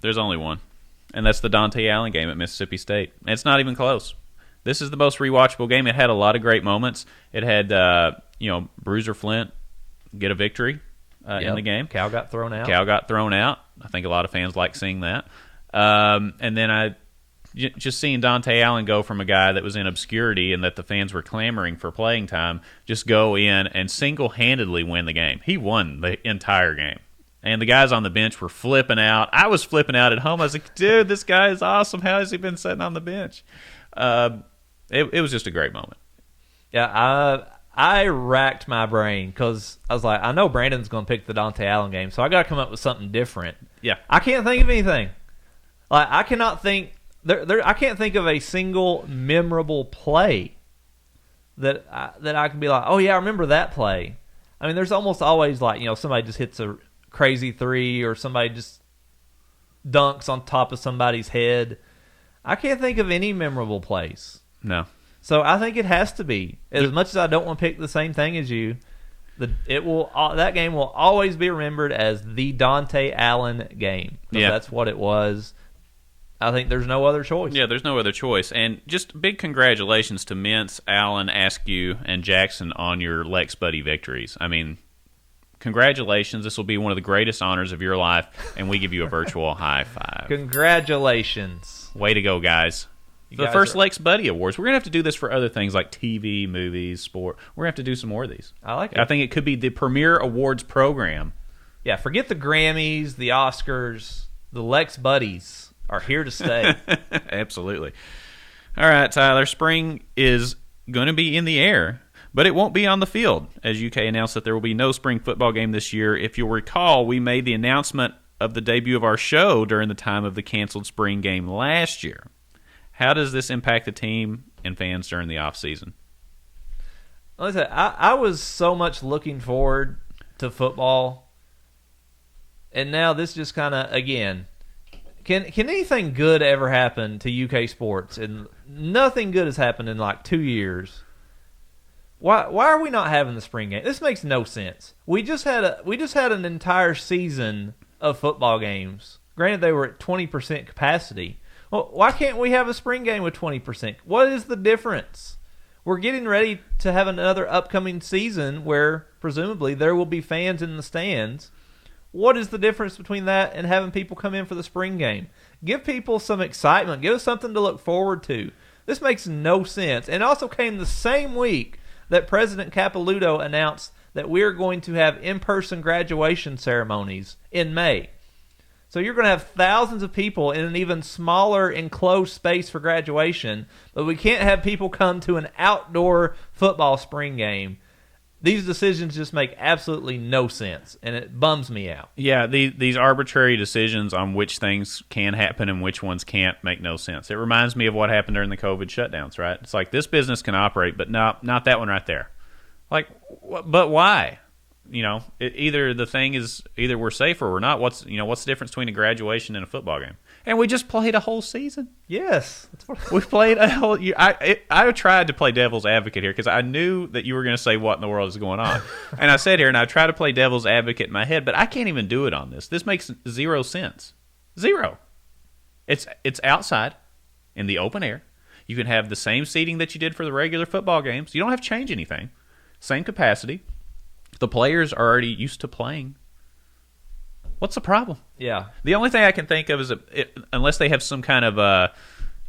There's only one, and that's the Dante Allen game at Mississippi State. And it's not even close. This is the most rewatchable game. It had a lot of great moments. It had, Bruiser Flint get a victory in the game. Cal got thrown out. I think a lot of fans like seeing that. And then just seeing Dante Allen go from a guy that was in obscurity and that the fans were clamoring for playing time, just go in and single-handedly win the game. He won the entire game. And the guys on the bench were flipping out. I was flipping out at home. I was like, dude, this guy is awesome. How has he been sitting on the bench? It was just a great moment. Yeah, I racked my brain because I was like, I know Brandon's going to pick the Dante Allen game, so I got to come up with something different. Yeah. I can't think of anything. Like, I cannot think... I can't think of a single memorable play that I can be like, oh yeah, I remember that play. I mean, there's almost always like, somebody just hits a crazy three or somebody just dunks on top of somebody's head. I can't think of any memorable plays. No. So I think it has to be. As much as I don't want to pick the same thing as you, that game will always be remembered as the Dante Allen game. Yeah. That's what it was. I think there's no other choice. Yeah, there's no other choice. And just big congratulations to Mintz, Allen, Askew, and Jackson on your Lex Buddy victories. I mean, congratulations. This will be one of the greatest honors of your life, and we give you a virtual high five. Congratulations. Way to go, guys. The first Lex Buddy Awards. We're going to have to do this for other things like TV, movies, sport. We're going to have to do some more of these. I like it. I think it could be the premier awards program. Yeah, forget the Grammys, the Oscars. The Lex Buddies are here to stay. Absolutely. All right, Tyler. Spring is going to be in the air, but it won't be on the field, as UK announced that there will be no spring football game this year. If you'll recall, we made the announcement of the debut of our show during the time of the canceled spring game last year. How does this impact the team and fans during the offseason? Listen, I was so much looking forward to football, and now this just kind of, again... Can anything good ever happen to UK sports? And nothing good has happened in like 2 years. Why are we not having the spring game? This makes no sense. We just had an entire season of football games. Granted, they were at 20% capacity. Well, why can't we have a spring game with 20%? What is the difference? We're getting ready to have another upcoming season where presumably there will be fans in the stands. What is the difference between that and having people come in for the spring game? Give people some excitement. Give us something to look forward to. This makes no sense. And it also came the same week that President Capilouto announced that we're going to have in-person graduation ceremonies in May. So you're going to have thousands of people in an even smaller enclosed space for graduation, but we can't have people come to an outdoor football spring game. These decisions just make absolutely no sense, and it bums me out. Yeah, these arbitrary decisions on which things can happen and which ones can't make no sense. It reminds me of what happened during the COVID shutdowns, right? It's like this business can operate, but not that one right there. Like, but why? Either the thing is either we're safe or we're not. What's the difference between a graduation and a football game? And we just played a whole season. Yes, we played a whole. I tried to play devil's advocate here because I knew that you were going to say what in the world is going on, and I sat here and I tried to play devil's advocate in my head, but I can't even do it on this. This makes zero sense. Zero. It's outside, in the open air. You can have the same seating that you did for the regular football games. You don't have to change anything. Same capacity. The players are already used to playing. What's the problem? Yeah. The only thing I can think of is unless they have some kind of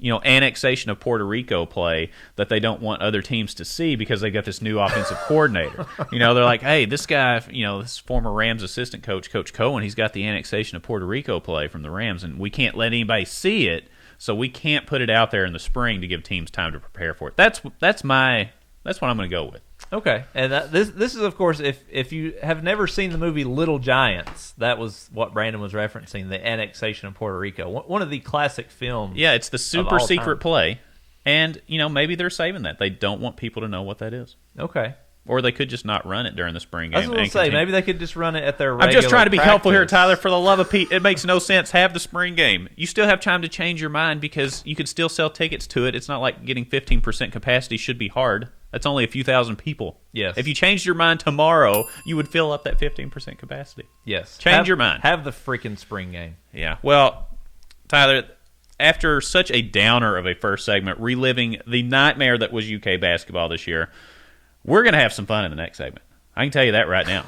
annexation of Puerto Rico play that they don't want other teams to see because they got this new offensive coordinator. They're like, hey, this guy, this former Rams assistant coach, Coach Cohen, he's got the annexation of Puerto Rico play from the Rams, and we can't let anybody see it, so we can't put it out there in the spring to give teams time to prepare for it. That's what I'm going to go with. Okay, and this is, of course, if you have never seen the movie Little Giants, that was what Brandon was referencing, the annexation of Puerto Rico, one of the classic films. Yeah, it's the super secret play, and maybe they're saving that. They don't want people to know what that is. Okay. Or they could just not run it during the spring game. I was going to say, maybe they could just run it at their regular I'm just trying to be practice. helpful here, Tyler. For the love of Pete, it makes no sense. Have the spring game. You still have time to change your mind because you could still sell tickets to it. It's not like getting 15% capacity should be hard. That's only a few thousand people. Yes. If you changed your mind tomorrow, you would fill up that 15% capacity. Yes. Change your mind. Have the freaking spring game. Yeah. Well, Tyler, after such a downer of a first segment, reliving the nightmare that was UK basketball this year, we're going to have some fun in the next segment. I can tell you that right now.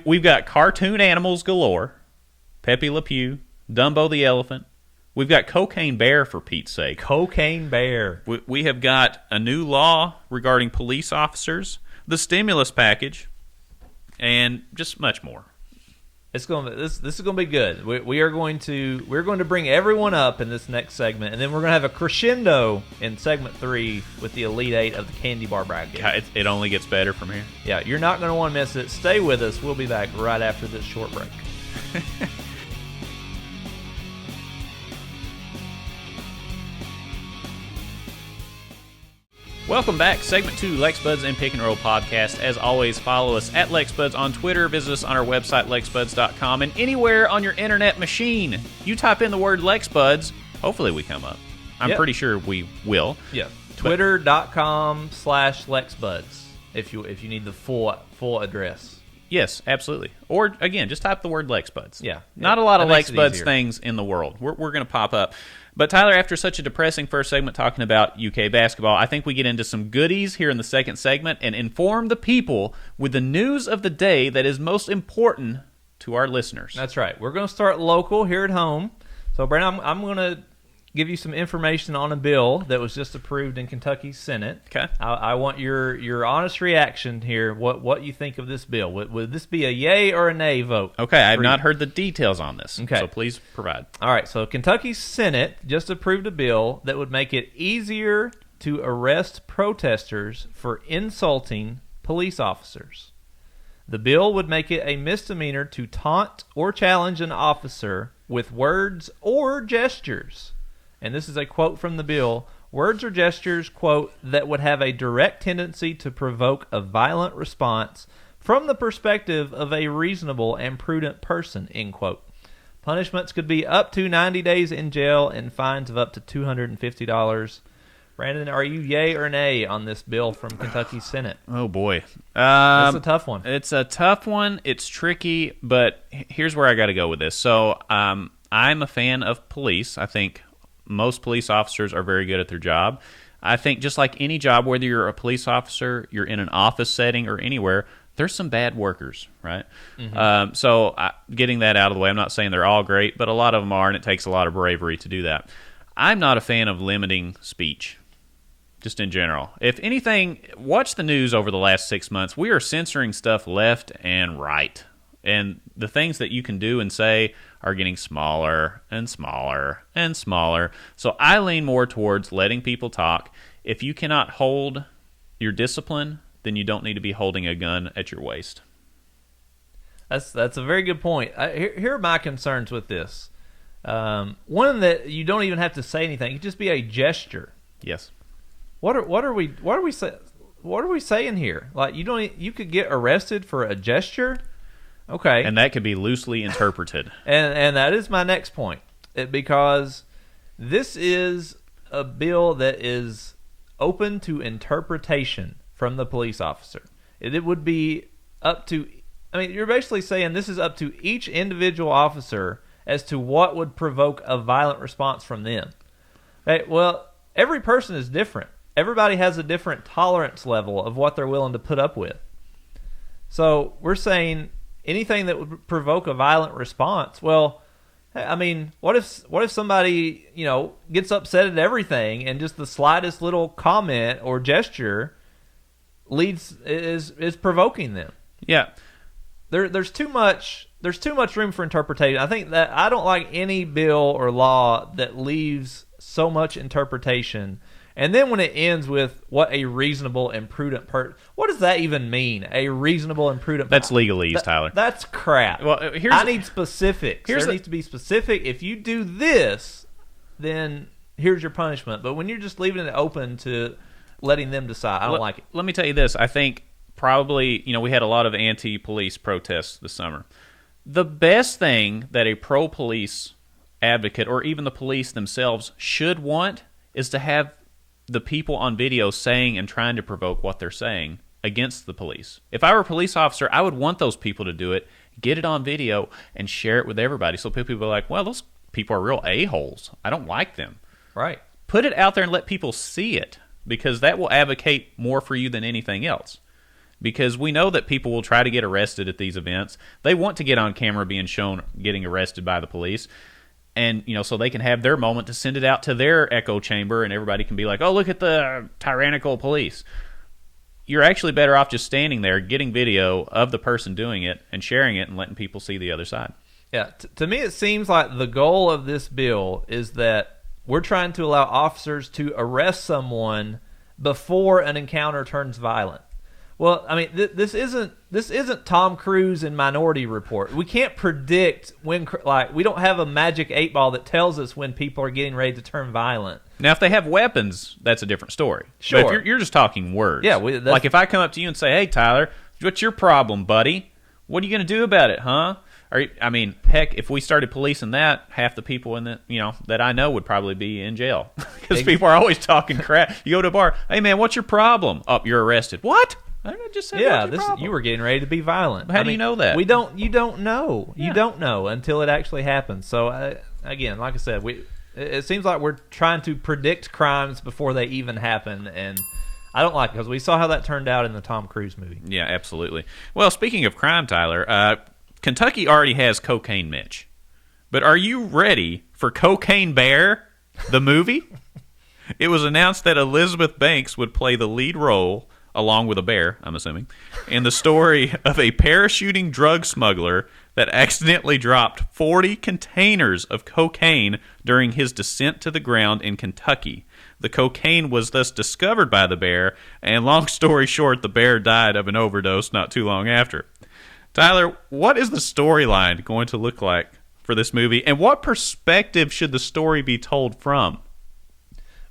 We've got cartoon animals galore, Pepe Le Pew, Dumbo the elephant. We've got Cocaine Bear, for Pete's sake. Cocaine Bear. We have got a new law regarding police officers, the stimulus package, and just much more. This is going to be good. We're going to bring everyone up in this next segment, and then we're going to have a crescendo in segment 3 with the Elite 8 of the Candy Bar Bracket. God, it only gets better from here. Yeah, you're not going to want to miss it. Stay with us. We'll be back right after this short break. Welcome back. Segment 2, Lex Buds and Pick and Roll podcast. As always, follow us at Lex Buds on Twitter. Visit us on our website, lexbuds.com. And anywhere on your internet machine, you type in the word Lex Buds, hopefully we come up. I'm pretty sure we will. Yeah. Twitter.com/LexBuds if you need the full address. Yes, absolutely. Or, again, just type the word Lex Buds. Yeah. Not a lot of Lex Buds things in the world. We're going to pop up. But, Tyler, after such a depressing first segment talking about UK basketball, I think we get into some goodies here in the second segment and inform the people with the news of the day that is most important to our listeners. That's right. We're going to start local here at home. So, Brandon, I'm going to give you some information on a bill that was just approved in Kentucky's Senate. Okay. I want your honest reaction here. What you think of this bill? Would this be a yay or a nay vote? Okay, I have not heard the details on this. Okay. So please provide. All right, so Kentucky's Senate just approved a bill that would make it easier to arrest protesters for insulting police officers. The bill would make it a misdemeanor to taunt or challenge an officer with words or gestures. And this is a quote from the bill, words or gestures, quote, that would have a direct tendency to provoke a violent response from the perspective of a reasonable and prudent person, end quote. Punishments could be up to 90 days in jail and fines of up to $250. Brandon, are you yay or nay on this bill from Kentucky's Senate? Oh, boy. That's a tough one. It's a tough one. It's tricky, but here's where I got to go with this. So I'm a fan of police. I think most police officers are very good at their job. I think just like any job, whether you're a police officer, you're in an office setting, or anywhere, there's some bad workers, right? Mm-hmm. So getting that out of the way, I'm not saying they're all great, but a lot of them are, and it takes a lot of bravery to do that. I'm not a fan of limiting speech, just in general. If anything, watch the news over the last 6 months. We are censoring stuff left and right. And the things that you can do and say are getting smaller and smaller and smaller. So I lean more towards letting people talk. If you cannot hold your discipline, then you don't need to be holding a gun at your waist. That's a very good point. Here are my concerns with this. One that you don't even have to say anything; it could just be a gesture. Yes. What are we saying here? Like you could get arrested for a gesture. Okay. And that could be loosely interpreted. and that is my next point. Because this is a bill that is open to interpretation from the police officer. It would be up to, you're basically saying this is up to each individual officer as to what would provoke a violent response from them. Okay, well, every person is different. Everybody has a different tolerance level of what they're willing to put up with. So we're saying anything that would provoke a violent response. Well, what if somebody, gets upset at everything and just the slightest little comment or gesture is provoking them? Yeah. There's too much room for interpretation. I think that I don't like any bill or law that leaves so much interpretation. And then when it ends with what a reasonable and prudent what does that even mean? A reasonable and prudent That's legalese, Tyler. That's crap. Well, I need specifics. There needs to be specific. If you do this, then here's your punishment. But when you're just leaving it open to letting them decide, I don't like it. Let me tell you this. I think probably, we had a lot of anti-police protests this summer. The best thing that a pro-police advocate or even the police themselves should want is to have the people on video saying and trying to provoke what they're saying against the police. If I were a police officer, I would want those people to do it, get it on video, and share it with everybody so people are like, well, those people are real a-holes. I don't like them. Right. Put it out there and let people see it, because that will advocate more for you than anything else. Because we know that people will try to get arrested at these events. They want to get on camera being shown getting arrested by the police. And, so they can have their moment to send it out to their echo chamber, and everybody can be like, oh, look at the tyrannical police. You're actually better off just standing there, getting video of the person doing it, and sharing it, and letting people see the other side. Yeah, to me it seems like the goal of this bill is that we're trying to allow officers to arrest someone before an encounter turns violent. Well, I mean, this isn't Tom Cruise in Minority Report. We can't predict when, we don't have a magic 8-ball that tells us when people are getting ready to turn violent. Now, if they have weapons, that's a different story. Sure. But if you're just talking words. Yeah. Like if I come up to you and say, hey, Tyler, what's your problem, buddy? What are you going to do about it, huh? Heck, if we started policing that, half the people in that I know would probably be in jail. Because people are always talking crap. You go to a bar, hey, man, what's your problem? Oh, you're arrested. What? I just said, you were getting ready to be violent. How do you know that? You don't know. Yeah. You don't know until it actually happens. So again, like I said, it seems like we're trying to predict crimes before they even happen, and I don't like it because we saw how that turned out in the Tom Cruise movie. Yeah, absolutely. Well, speaking of crime, Tyler, Kentucky already has Cocaine Mitch, but are you ready for Cocaine Bear, the movie? It was announced that Elizabeth Banks would play the lead role, along with a bear, I'm assuming, in the story of a parachuting drug smuggler that accidentally dropped 40 containers of cocaine during his descent to the ground in Kentucky. The cocaine was thus discovered by the bear, and long story short, the bear died of an overdose not too long after. Tyler, what is the storyline going to look like for this movie, and what perspective should the story be told from?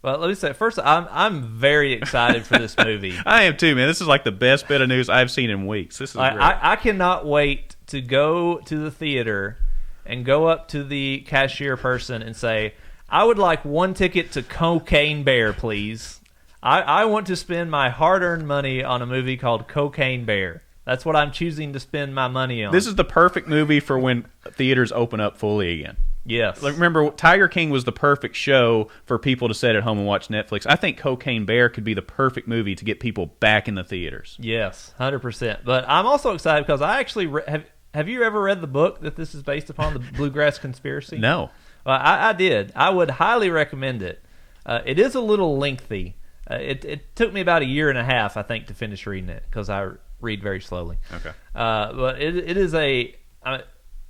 Well, let me say, first, I'm very excited for this movie. I am too, man. This is like the best bit of news I've seen in weeks. This is great. I cannot wait to go to the theater and go up to the cashier person and say, I would like one ticket to Cocaine Bear, please. I want to spend my hard-earned money on a movie called Cocaine Bear. That's what I'm choosing to spend my money on. This is the perfect movie for when theaters open up fully again. Yes. Like, remember, Tiger King was the perfect show for people to sit at home and watch Netflix. I think Cocaine Bear could be the perfect movie to get people back in the theaters. Yes, 100%. But I'm also excited because I actually have you ever read the book that this is based upon, the Bluegrass Conspiracy? No. Well, I did. I would highly recommend it. It is a little lengthy. It took me about a year and a half, I think, to finish reading it because I read very slowly. Okay. But it is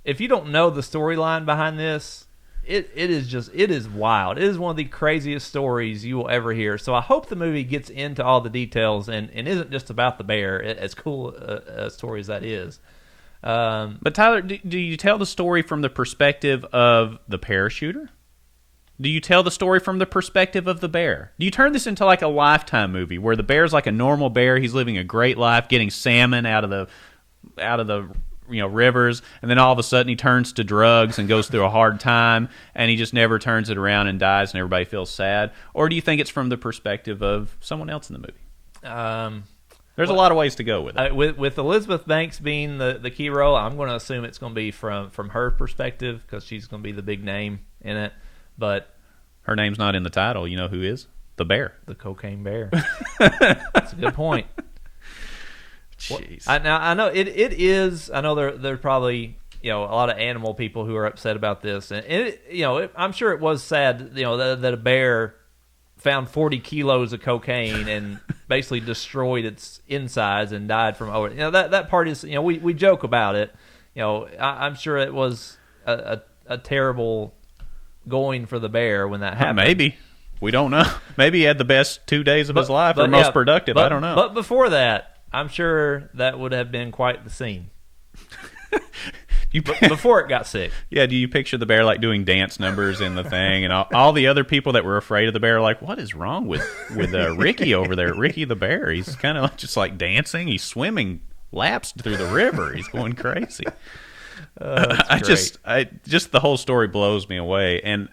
if you don't know the storyline behind this, it is wild. It is one of the craziest stories you will ever hear. So I hope the movie gets into all the details and isn't just about the bear, as cool a story as that is. But Tyler, do you tell the story from the perspective of the parachuter? Do you tell the story from the perspective of the bear? Do you turn this into like a Lifetime movie where the bear's like a normal bear, he's living a great life, getting salmon out of the rivers, and then all of a sudden he turns to drugs and goes through a hard time, and he just never turns it around and dies, and everybody feels sad? Or do you think it's from the perspective of someone else in the movie? There's a lot of ways to go with it. With Elizabeth Banks being the key role, I'm going to assume it's going to be from her perspective because she's going to be the big name in it. But her name's not in the title. You know who is? The bear. The Cocaine Bear. That's a good point. Jeez. I know it is. I know there's probably a lot of animal people who are upset about this, and I'm sure it was sad that a bear found 40 kilos of cocaine and basically destroyed its insides and died from over. That part is we joke about it. I'm sure it was a terrible going for the bear when that happened. Maybe. We don't know. Maybe he had the best 2 days of his life, or most productive. I don't know. But before that, I'm sure that would have been quite the scene. Before it got sick. Yeah, do you picture the bear like doing dance numbers in the thing, and all the other people that were afraid of the bear are like, what is wrong with Ricky over there? Ricky the bear. He's kind of just like dancing. He's swimming laps through the river. He's going crazy. Just the whole story blows me away. And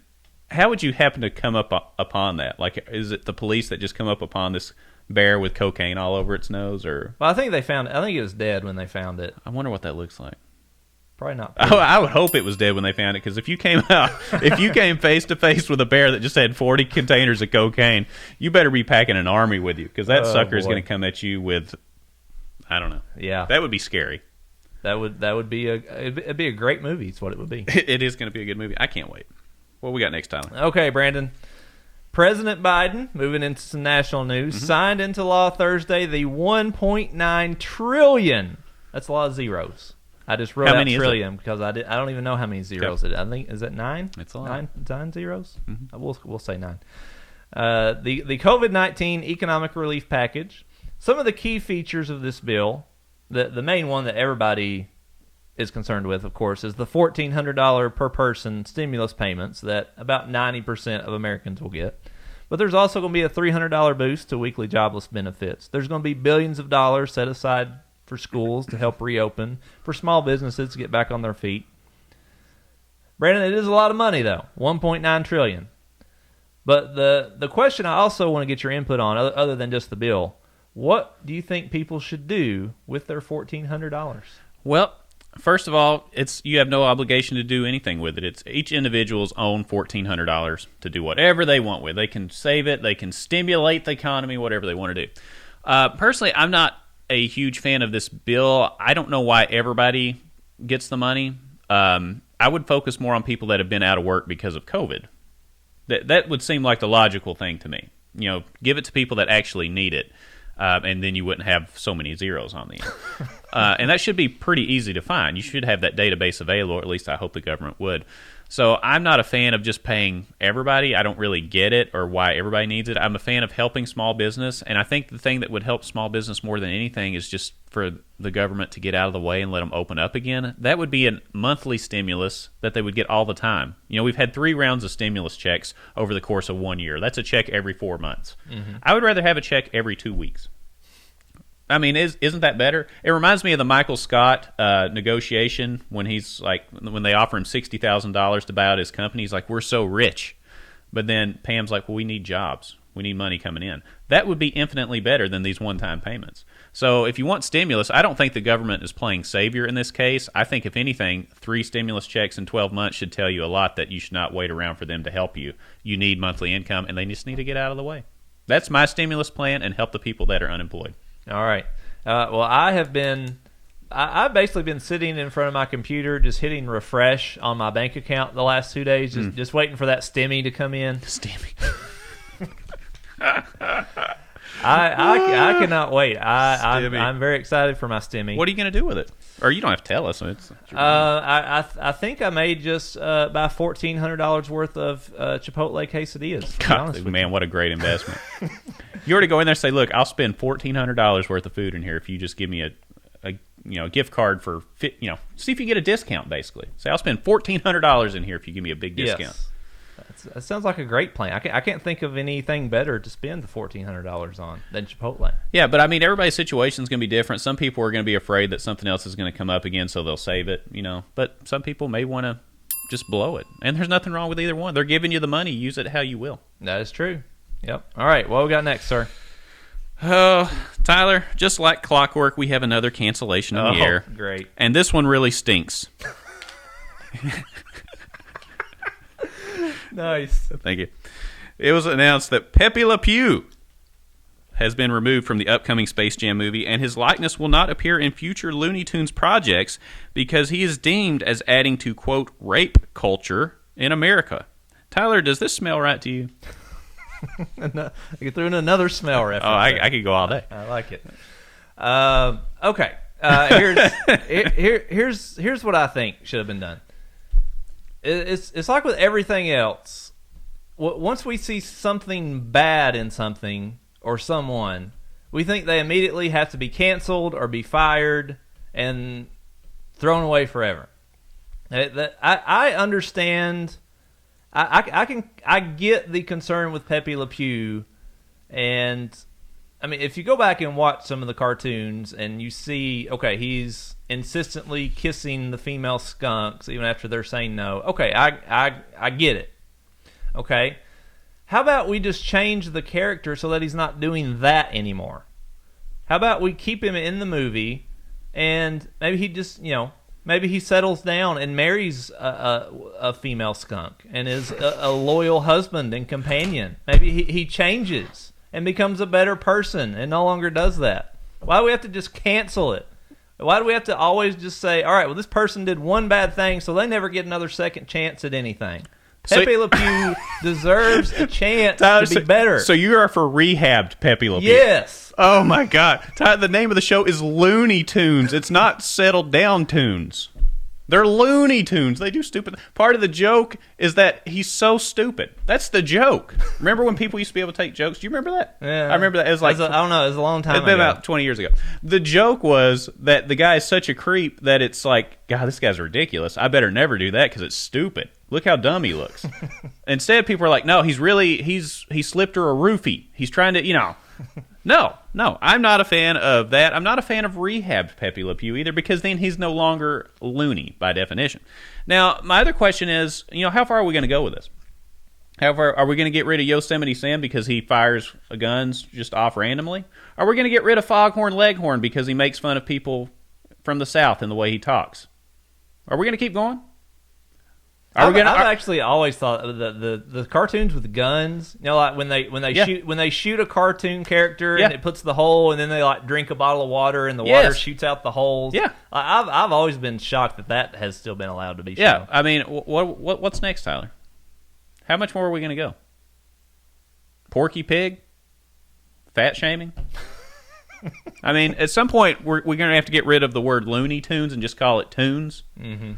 how would you happen to come upon that? Like, is it the police that just come up upon this bear with cocaine all over its nose, or? Well, I think it was dead when they found it. I wonder what that looks like. Probably not. I would hope it was dead when they found it, because if you came face to face with a bear that just had 40 containers of cocaine, you better be packing an army with you, because that sucker is going to come at you with, I don't know. Yeah, that would be scary. That would be it'd be a great movie. It's what it would be. It is going to be a good movie. I can't wait. What we got next, Tyler? Okay, Brandon. President Biden, moving into some national news, signed into law Thursday the $1.9 trillion. That's a lot of zeros. I just wrote out trillion because I don't even know how many zeros it is. I think, is it 9? It's a lot. Nine zeros? Mm-hmm. We'll say 9. The COVID-19 economic relief package. Some of the key features of this bill, the main one that everybody is concerned with, of course, is the $1,400 per person stimulus payments that about 90% of Americans will get. But there's also going to be a $300 boost to weekly jobless benefits. There's going to be billions of dollars set aside for schools to help reopen, for small businesses to get back on their feet. Brandon, it is a lot of money, though, $1.9 trillion. But the question I also want to get your input on, other than just the bill, what do you think people should do with their $1,400? Well, first of all, you have no obligation to do anything with it. It's each individual's own $1,400 to do whatever they want with. They can save it. They can stimulate the economy, whatever they want to do. Personally, I'm not a huge fan of this bill. I don't know why everybody gets the money. I would focus more on people that have been out of work because of COVID. That would seem like the logical thing to me. Give it to people that actually need it. And then you wouldn't have so many zeros on the end. And that should be pretty easy to find. You should have that database available, or at least I hope the government would. So I'm not a fan of just paying everybody. I don't really get it or why everybody needs it. I'm a fan of helping small business, and I think the thing that would help small business more than anything is just for the government to get out of the way and let them open up again. That would be a monthly stimulus that they would get all the time. We've had 3 rounds of stimulus checks over the course of 1 year. That's a check every 4 months. Mm-hmm. I would rather have a check every 2 weeks. I mean, isn't that better? It reminds me of the Michael Scott negotiation when when they offer him $60,000 to buy out his company. He's like, "We're so rich," but then Pam's like, "Well, we need jobs. We need money coming in." That would be infinitely better than these one-time payments. So, if you want stimulus, I don't think the government is playing savior in this case. I think, if anything, 3 stimulus checks in 12 months should tell you a lot that you should not wait around for them to help you. You need monthly income, and they just need to get out of the way. That's my stimulus plan, and help the people that are unemployed. All right. Well, I've basically been sitting in front of my computer, just hitting refresh on my bank account the last 2 days, just waiting for that stimmy to come in. Stimmy. I cannot wait. I'm very excited for my stimmy. What are you going to do with it? Or you don't have to tell us. I think I made just about $1,400 worth of Chipotle quesadillas. God, man, what a great investment. You already go in there and say, "Look, I'll spend $1,400 worth of food in here if you just give me a gift card for see if you get a discount." Basically, say, "I'll spend $1,400 in here if you give me a big discount." Yes. That sounds like a great plan. I can't think of anything better to spend the $1,400 on than Chipotle. Yeah, but I mean, everybody's situation is going to be different. Some people are going to be afraid that something else is going to come up again, so they'll save it. But some people may want to just blow it, and there's nothing wrong with either one. They're giving you the money; use it how you will. That is true. Yep. All right. What we got next, sir? Oh, Tyler, just like clockwork, we have another cancellation in the air. Great. And this one really stinks. Nice. Thank you. It was announced that Pepe Le Pew has been removed from the upcoming Space Jam movie, and his likeness will not appear in future Looney Tunes projects because he is deemed as adding to, quote, rape culture in America. Tyler, does this smell right to you? I threw in another smell reference. Oh, I could go all day. I like it. Okay. Here's what I think should have been done. It's like with everything else. Once we see something bad in something or someone, we think they immediately have to be canceled or be fired and thrown away forever. I understand. I get the concern with Pepe Le Pew, and I mean, if you go back and watch some of the cartoons and you see, okay, he's insistently kissing the female skunks even after they're saying no. Okay, I get it. Okay, how about we just change the character so that he's not doing that anymore? How about we keep him in the movie, and maybe he just Maybe he settles down and marries a female skunk and is a loyal husband and companion. Maybe he changes and becomes a better person and no longer does that. Why do we have to just cancel it? Why do we have to always just say, all right, well, this person did one bad thing, so they never get another second chance at anything? Pepe Le Pew deserves a chance to be better. So you are for rehabbed Pepe Le Pew? Yes. Oh, my God. Tyler, the name of the show is Looney Tunes. It's not Settled Down Tunes. They're Looney Tunes. They do stupid. Part of the joke is that he's so stupid. That's the joke. Remember when people used to be able to take jokes? Do you remember that? Yeah. I remember that. It was like, I don't know. It was a long time ago. It's been about 20 years ago. The joke was that the guy is such a creep that it's like, God, this guy's ridiculous. I better never do that because it's stupid. Look how dumb he looks. Instead, people are like, no, he slipped her a roofie. He's trying to, No, I'm not a fan of that. I'm not a fan of rehabbed Pepe Le Pew either because then he's no longer loony by definition. Now, my other question is, how far are we going to go with this? How far are we going to get rid of Yosemite Sam because he fires guns just off randomly? Are we going to get rid of Foghorn Leghorn because he makes fun of people from the South in the way he talks? Are we going to keep going? I've actually always thought the cartoons with the guns, like when they shoot a cartoon character and it puts the hole, and then they like drink a bottle of water and the water shoots out the holes. Yeah, I've always been shocked that has still been allowed to be shown. Yeah, I mean, what's next, Tyler? How much more are we going to go? Porky Pig, fat shaming. I mean, at some point we're going to have to get rid of the word Looney Tunes and just call it Tunes. Mm-hmm.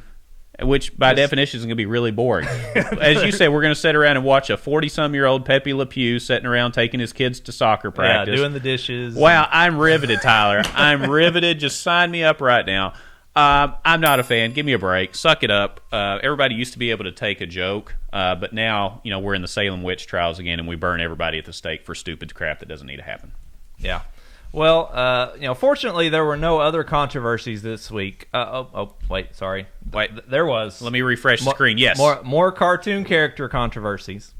Which, by definition, is going to be really boring. As you say, we're going to sit around and watch a 40-some-year-old Pepe Le Pew sitting around taking his kids to soccer practice. Yeah, doing the dishes. Wow, I'm riveted, Tyler. I'm riveted. Just sign me up right now. I'm not a fan. Give me a break. Suck it up. Everybody used to be able to take a joke, but now we're in the Salem witch trials again, and we burn everybody at the stake for stupid crap that doesn't need to happen. Yeah. Well, fortunately, there were no other controversies this week. Wait, sorry. Wait, there was. Let me refresh the screen. Yes, more cartoon character controversies.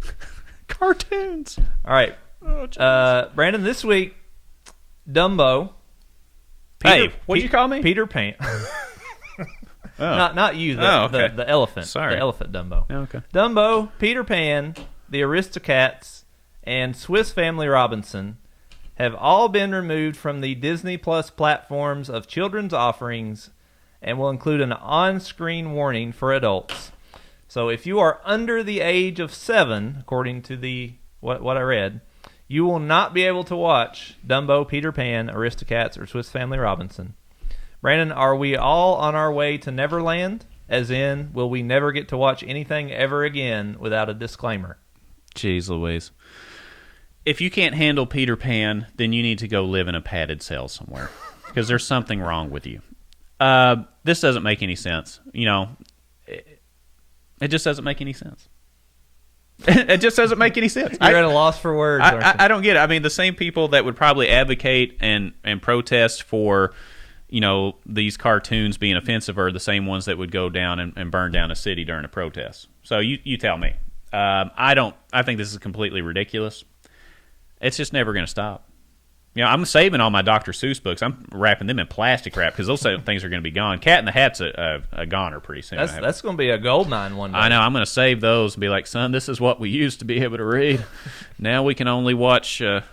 Cartoons. All right, Brandon. This week, Dumbo. What'd you call me? Peter Pan. Oh. Not you. Okay. The elephant. Sorry, the elephant Dumbo. Oh, okay. Dumbo, Peter Pan, the Aristocats, and Swiss Family Robinson have all been removed from the Disney Plus platforms of children's offerings and will include an on-screen warning for adults. So if you are under the age of 7, according to what I read, you will not be able to watch Dumbo, Peter Pan, Aristocats, or Swiss Family Robinson. Brandon, are we all on our way to Neverland? As in, will we never get to watch anything ever again without a disclaimer? Jeez Louise. If you can't handle Peter Pan, then you need to go live in a padded cell somewhere because there's something wrong with you. This doesn't make any sense. It just doesn't make any sense. It just doesn't make any sense. You're at a loss for words. I don't get it. I mean, the same people that would probably advocate and protest for, these cartoons being offensive are the same ones that would go down and burn down a city during a protest. So you tell me. I think this is completely ridiculous. It's just never going to stop. I'm saving all my Dr. Seuss books. I'm wrapping them in plastic wrap because those things are going to be gone. Cat in the Hat's a goner pretty soon. That's going to be a gold mine one day. I know. I'm going to save those and be like, son, this is what we used to be able to read. Now we can only watch, You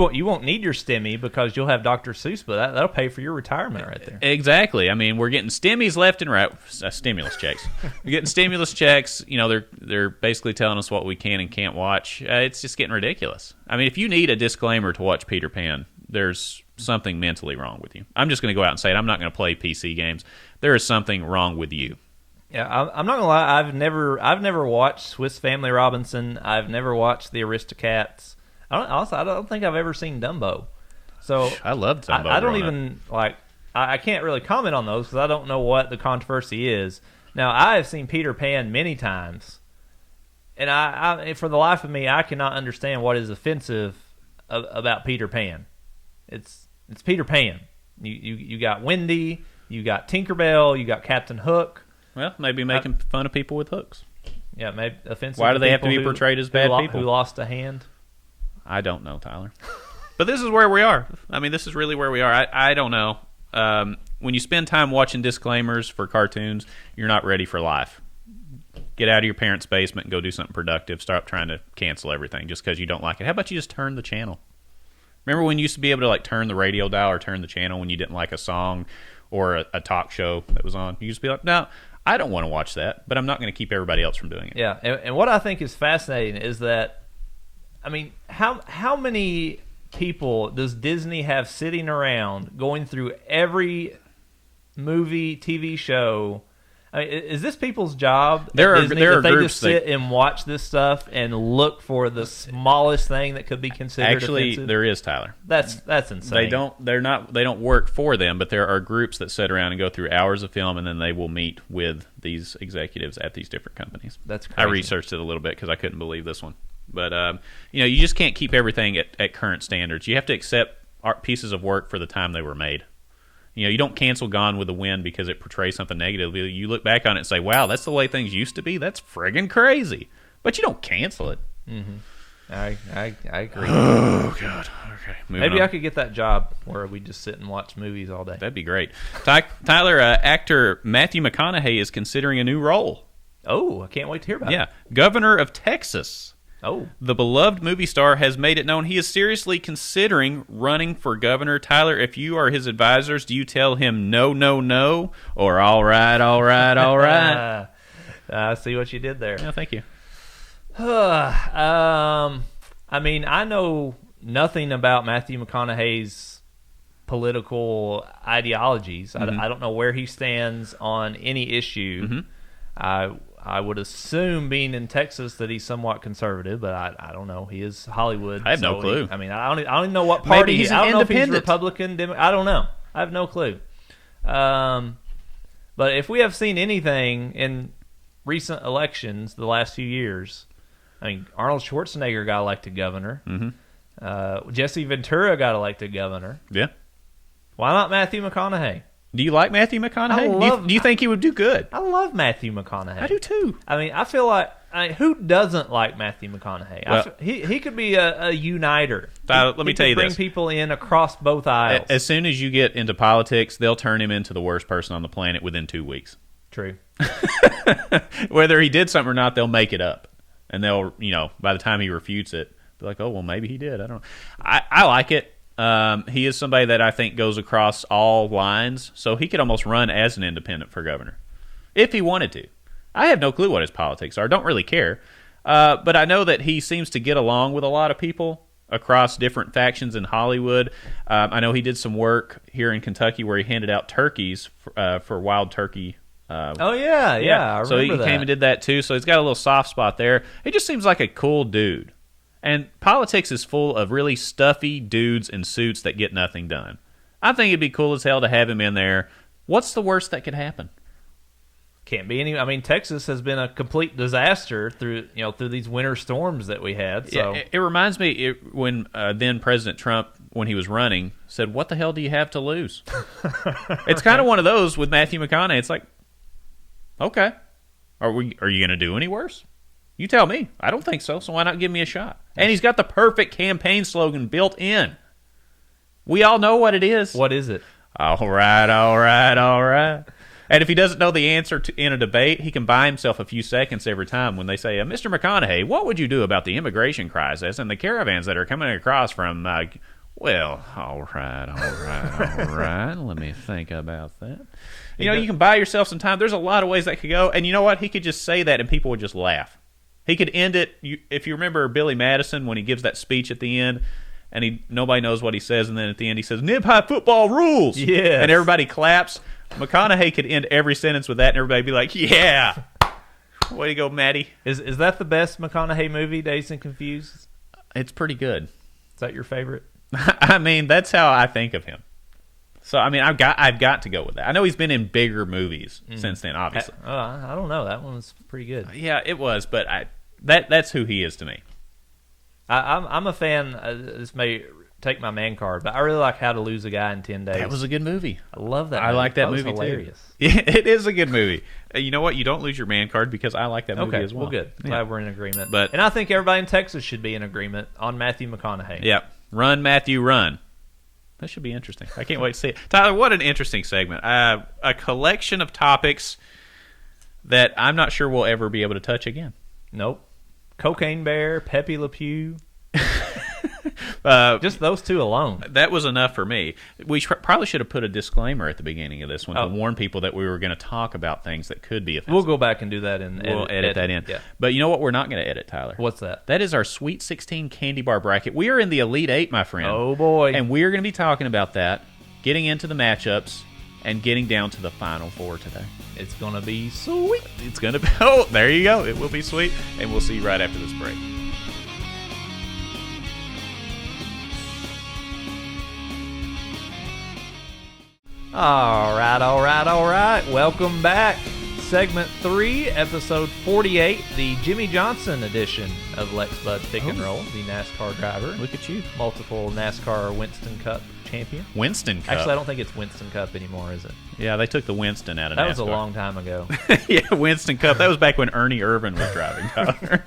won't need your STEMI because you'll have Dr. Seuss, but that'll pay for your retirement right there. Exactly. I mean, we're getting STEMIs left and right. Stimulus checks. We're getting stimulus checks. They're basically telling us what we can and can't watch. It's just getting ridiculous. I mean, if you need a disclaimer to watch Peter Pan, there's something mentally wrong with you. I'm just going to go out and say it. I'm not going to play PC games. There is something wrong with you. Yeah, I'm not gonna lie. I've never watched Swiss Family Robinson. I've never watched the Aristocats. I don't think I've ever seen Dumbo. So I love Dumbo. I don't even I can't really comment on those because I don't know what the controversy is. Now I have seen Peter Pan many times, and I for the life of me I cannot understand what is offensive about Peter Pan. It's Peter Pan. You got Wendy, you got Tinkerbell, you got Captain Hook. Well, maybe making fun of people with hooks. Yeah, maybe offensive. Why do they have to be portrayed as bad people? Who lost a hand? I don't know, Tyler. But this is where we are. I mean, this is really where we are. I don't know. when you spend time watching disclaimers for cartoons, you're not ready for life. Get out of your parents' basement and go do something productive. Stop trying to cancel everything just because you don't like it. How about you just turn the channel? Remember when you used to be able to like turn the radio dial or turn the channel when you didn't like a song or a talk show that was on? You used to be like, no, I don't want to watch that, but I'm not going to keep everybody else from doing it. Yeah, and what I think is fascinating is that, I mean, how many people does Disney have sitting around going through every movie, TV show? I mean, is this people's job? There are They groups just sit and watch this stuff and look for the smallest thing that could be considered Actually, offensive? there is, Tyler. That's insane. They don't work for them, but there are groups that sit around and go through hours of film, and then they will meet with these executives at these different companies. That's crazy. I researched it a little bit because I couldn't believe this one. But you just can't keep everything at current standards. You have to accept pieces of work for the time they were made. You don't cancel Gone with the Wind because it portrays something negative. You look back on it and say, wow, that's the way things used to be? That's friggin' crazy. But you don't cancel it. Mm-hmm. I agree. Oh, God. Okay. Maybe I could get that job where we just sit and watch movies all day. That'd be great. Tyler, actor Matthew McConaughey is considering a new role. Oh, I can't wait to hear about it. Yeah. Governor of Texas. Oh. The beloved movie star has made it known he is seriously considering running for governor. Tyler, if you are his advisors, do you tell him no, no, no, or all right, all right, all right? I see what you did there. No, thank you. I mean, I know nothing about Matthew McConaughey's political ideologies. Mm-hmm. I don't know where he stands on any issue. Mm-hmm. I would assume, being in Texas, that he's somewhat conservative, but I don't know. He is Hollywood. I have no clue. I don't even know what party. Maybe he's an I don't know if he's independent. Republican. I don't know. I have no clue. But if we have seen anything in recent elections the last few years, I mean, Arnold Schwarzenegger got elected governor. Mm-hmm. Jesse Ventura got elected governor. Yeah. Why not Matthew McConaughey? Do you like Matthew McConaughey? Do you think he would do good? I love Matthew McConaughey. I do too. I mean, I feel like who doesn't like Matthew McConaughey? Well, he could be a uniter. Let me tell you bring this: people in across both aisles. As soon as you get into politics, they'll turn him into the worst person on the planet within 2 weeks. True. Whether he did something or not, they'll make it up, and they'll, by the time he refutes it, be like, "Oh, well, maybe he did." I don't know. I like it. He is somebody that I think goes across all lines, so he could almost run as an independent for governor if he wanted to. I have no clue what his politics are. Don't really care. But I know that he seems to get along with a lot of people across different factions in Hollywood. I know he did some work here in Kentucky where he handed out turkeys for wild turkey. Oh, yeah. I remember so he that. came and did that too. So he's got a little soft spot there. He just seems like a cool dude. And politics is full of really stuffy dudes in suits that get nothing done. I think it'd be cool as hell to have him in there. What's the worst that could happen? Can't be any. I mean, Texas has been a complete disaster through these winter storms that we had. So yeah, it reminds me when then President Trump, when he was running, said, "What the hell do you have to lose?" It's kind of one of those with Matthew McConaughey. It's like, okay, are you going to do any worse? You tell me. I don't think so, so why not give me a shot? And he's got the perfect campaign slogan built in. We all know what it is. What is it? All right, all right, all right. And if he doesn't know the answer in a debate, he can buy himself a few seconds every time when they say, Mr. McConaughey, what would you do about the immigration crisis and the caravans that are coming across from, well, all right, all right. Let me think about that. You can buy yourself some time. There's a lot of ways that could go. And you know what? He could just say that and people would just laugh. He could end it. If you remember Billy Madison when he gives that speech at the end, and nobody knows what he says, and then at the end he says, "Nib High football rules," yeah, and everybody claps. McConaughey could end every sentence with that, and everybody be like, "Yeah, way to go, Matty." Is that the best McConaughey movie, Dazed and Confused? It's pretty good. Is that your favorite? I mean, that's how I think of him. So I mean, I've got to go with that. I know he's been in bigger movies since then, obviously. I don't know. That one was pretty good. Yeah, it was, but that's who he is to me. I'm a fan. This may take my man card, but I really like How to Lose a Guy in 10 Days. That was a good movie. I love that. I like that movie hilarious. too. Yeah, it is a good movie. You know what? You don't lose your man card because I like that movie as well. Well, good. Yeah. Glad we're in agreement. And I think everybody in Texas should be in agreement on Matthew McConaughey. Yeah, run Matthew, run. That should be interesting. I can't wait to see it. Tyler, what an interesting segment. A collection of topics that I'm not sure we'll ever be able to touch again. Nope. Cocaine Bear, Pepe Le Pew. Just those two alone. That was enough for me. We probably should have put a disclaimer at the beginning of this one to warn people that we were going to talk about things that could be offensive. We'll go back and do that We'll edit that in. Yeah. But you know what we're not going to edit, Tyler? What's that? That is our Sweet 16 candy bar bracket. We are in the Elite Eight, my friend. Oh, boy. And we are going to be talking about that, getting into the matchups, and getting down to the Final Four today. It's going to be sweet. It's going to be... Oh, there you go. It will be sweet. And we'll see you right after this break. All right. Welcome back. Segment 3, episode 48, the Jimmy Johnson edition of Lex Bud Pick and Roll, the NASCAR driver. Look at you. Multiple NASCAR Winston Cup champion. Winston Cup? Actually, I don't think it's Winston Cup anymore, is it? Yeah, they took the Winston out of NASCAR. That was a long time ago. Yeah, Winston Cup. That was back when Ernie Irvan was driving, Tyler.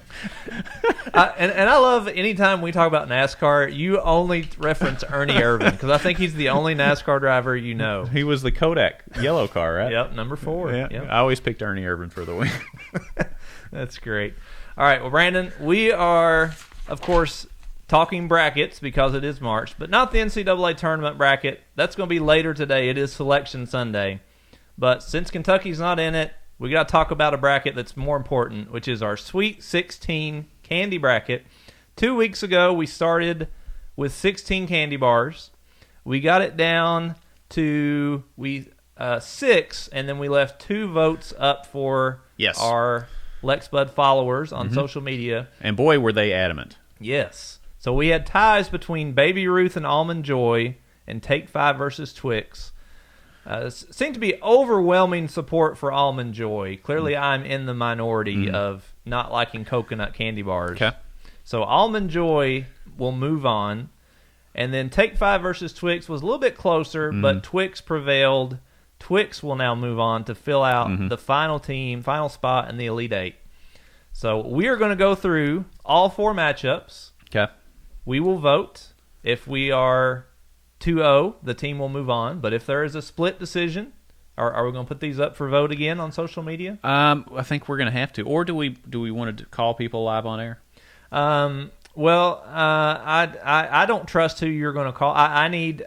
And I love anytime we talk about NASCAR, you only reference Ernie Irvan because I think he's the only NASCAR driver you know. He was the Kodak yellow car, right? Yep, number 4. Yeah, yep. I always picked Ernie Irvan for the win. That's great. All right, well, Brandon, we are, of course, talking brackets because it is March, but not the NCAA tournament bracket. That's going to be later today. It is Selection Sunday. But since Kentucky's not in it, we got to talk about a bracket that's more important, which is our Sweet 16 candy bracket. 2 weeks ago, we started with 16 candy bars. We got it down to 6, and then we left 2 votes up for our Lex Bud followers on social media. And boy, were they adamant. Yes. So we had ties between Baby Ruth and Almond Joy and Take 5 versus Twix. Seemed to be overwhelming support for Almond Joy. Clearly, I'm in the minority of not liking coconut candy bars. Okay. So Almond Joy will move on. And then Take 5 versus Twix was a little bit closer, but Twix prevailed. Twix will now move on to fill out the final spot in the Elite Eight. So we are going to go through all 4 matchups. Okay. We will vote. If we are 2-0, the team will move on. But if there is a split decision, are we going to put these up for vote again on social media? I think we're going to have to. Or do we want to call people live on air? Well, I don't trust who you're going to call. I need.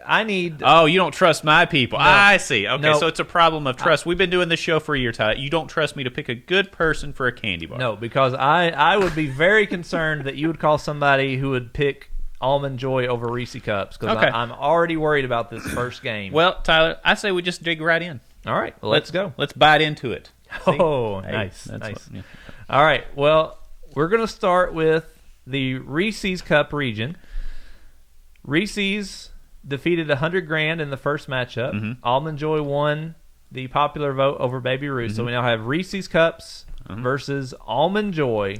Oh, you don't trust my people. No. I see. Okay, No. so it's a problem of trust. We've been doing this show for a year, Ty. You don't trust me to pick a good person for a candy bar. No, because I would be very concerned that you would call somebody who would pick Almond Joy over Reese Cups because I'm already worried about this first game. Well, Tyler, I say we just dig right in. All right, well, let's go. Let's bite into it. Oh, Hey, nice. that's what- yeah. All right, well, we're going to start with the Reese's Cup region. Reese's defeated $100,000 in the first matchup. Almond Joy won the popular vote over Baby Ruth. So we now have Reese's Cups versus Almond Joy.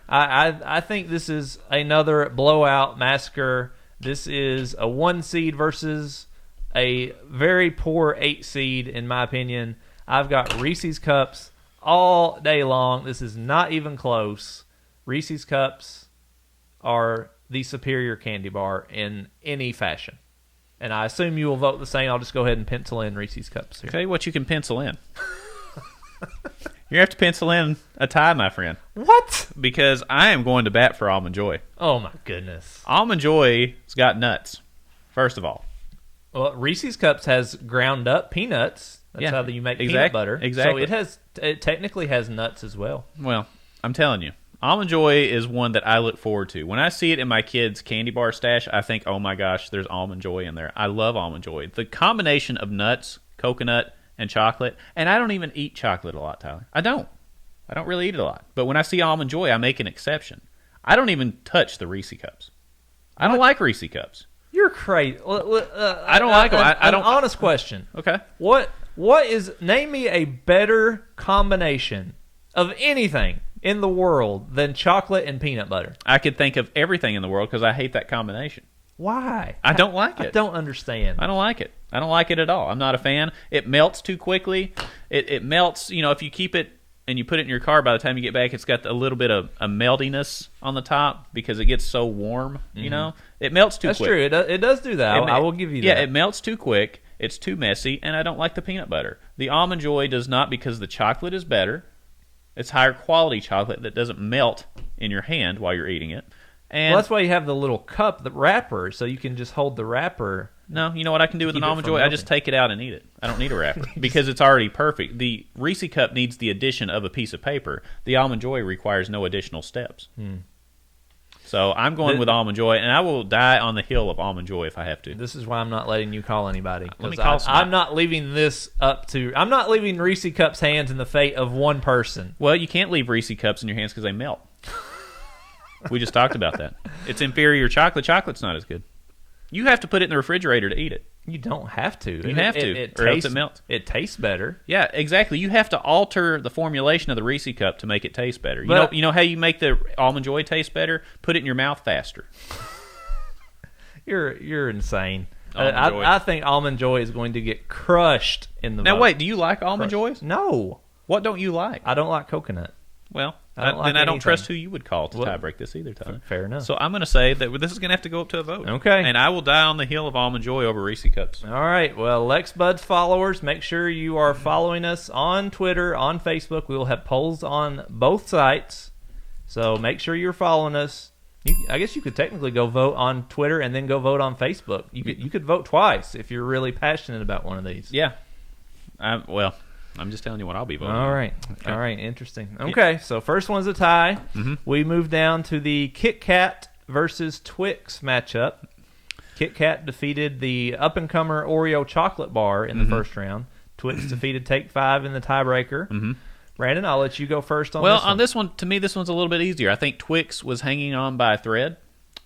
I think this is another blowout massacre. This is a 1 seed versus a very poor 8 seed, in my opinion. I've got Reese's Cups all day long. This is not even close. Reese's Cups are the superior candy bar in any fashion. And I assume you will vote the same. I'll just go ahead and pencil in Reese's Cups here. Tell you what you can pencil in. You have to pencil in a tie, my friend. What? Because I am going to bat for Almond Joy. Oh, my goodness. Almond Joy's got nuts, first of all. Well, Reese's Cups has ground up peanuts. That's how you make peanut butter. Exactly. So it technically has nuts as well. Well, I'm telling you, Almond Joy is one that I look forward to. When I see it in my kids' candy bar stash, I think, oh my gosh, there's Almond Joy in there. I love Almond Joy. The combination of nuts, coconut, and chocolate, and I don't even eat chocolate a lot, Tyler. I don't really eat it a lot. But when I see Almond Joy, I make an exception. I don't even touch the Reese Cups. I don't like Reese Cups. You're crazy. I don't like them. I don't. An honest question. Okay. Name me a better combination of anything in the world than chocolate and peanut butter? I could think of everything in the world because I hate that combination. Why? I don't like it. I don't understand. I don't like it. I don't like it at all. I'm not a fan. It melts too quickly. It melts, if you keep it and you put it in your car, by the time you get back, it's got a little bit of a meltiness on the top because it gets so warm, you know? It melts too quick. That's true. It does do that. I will give you that. Yeah, it melts too quick. It's too messy, and I don't like the peanut butter. The Almond Joy does not, because the chocolate is better. It's higher quality chocolate that doesn't melt in your hand while you're eating it. And that's why you have the little cup, the wrapper, so you can just hold the wrapper. No, you know what I can do with an Almond Joy? I just take it out and eat it. I don't need a wrapper because it's already perfect. The Reese Cup needs the addition of a piece of paper. The Almond Joy requires no additional steps. So I'm going with Almond Joy, and I will die on the hill of Almond Joy if I have to. This is why I'm not letting you call anybody. Let me call I'm not leaving this up to... I'm not leaving Reese Cup's hands in the fate of one person. Well, you can't leave Reese Cups in your hands because they melt. We just talked about that. It's inferior chocolate. Chocolate's not as good. You have to put it in the refrigerator to eat it. You don't have to. You have to, or else it melts. It tastes better. Yeah, exactly. You have to alter the formulation of the Reese Cup to make it taste better. You know how you make the Almond Joy taste better? Put it in your mouth faster. You're insane. I think Almond Joy is going to get crushed in the. Now wait, do you like Almond Joys? No. What don't you like? I don't like coconut. Well, I don't trust who you would call to tie-break this either, Tyler. Fair enough. So I'm going to say that this is going to have to go up to a vote. Okay. And I will die on the hill of Almond Joy over Reese Cups. All right. Well, Lex Bud's followers, make sure you are following us on Twitter, on Facebook. We will have polls on both sites. So make sure you're following us. I guess you could technically go vote on Twitter and then go vote on Facebook. You could vote twice if you're really passionate about one of these. Yeah. I'm just telling you what I'll be voting. All right. Okay. All right. Interesting. Okay. So first one's a tie. We move down to the Kit Kat versus Twix matchup. Kit Kat defeated the up-and-comer Oreo chocolate bar in the first round. Twix defeated Take 5 in the tiebreaker. Brandon, I'll let you go first on this one. Well, on this one, to me, this one's a little bit easier. I think Twix was hanging on by a thread.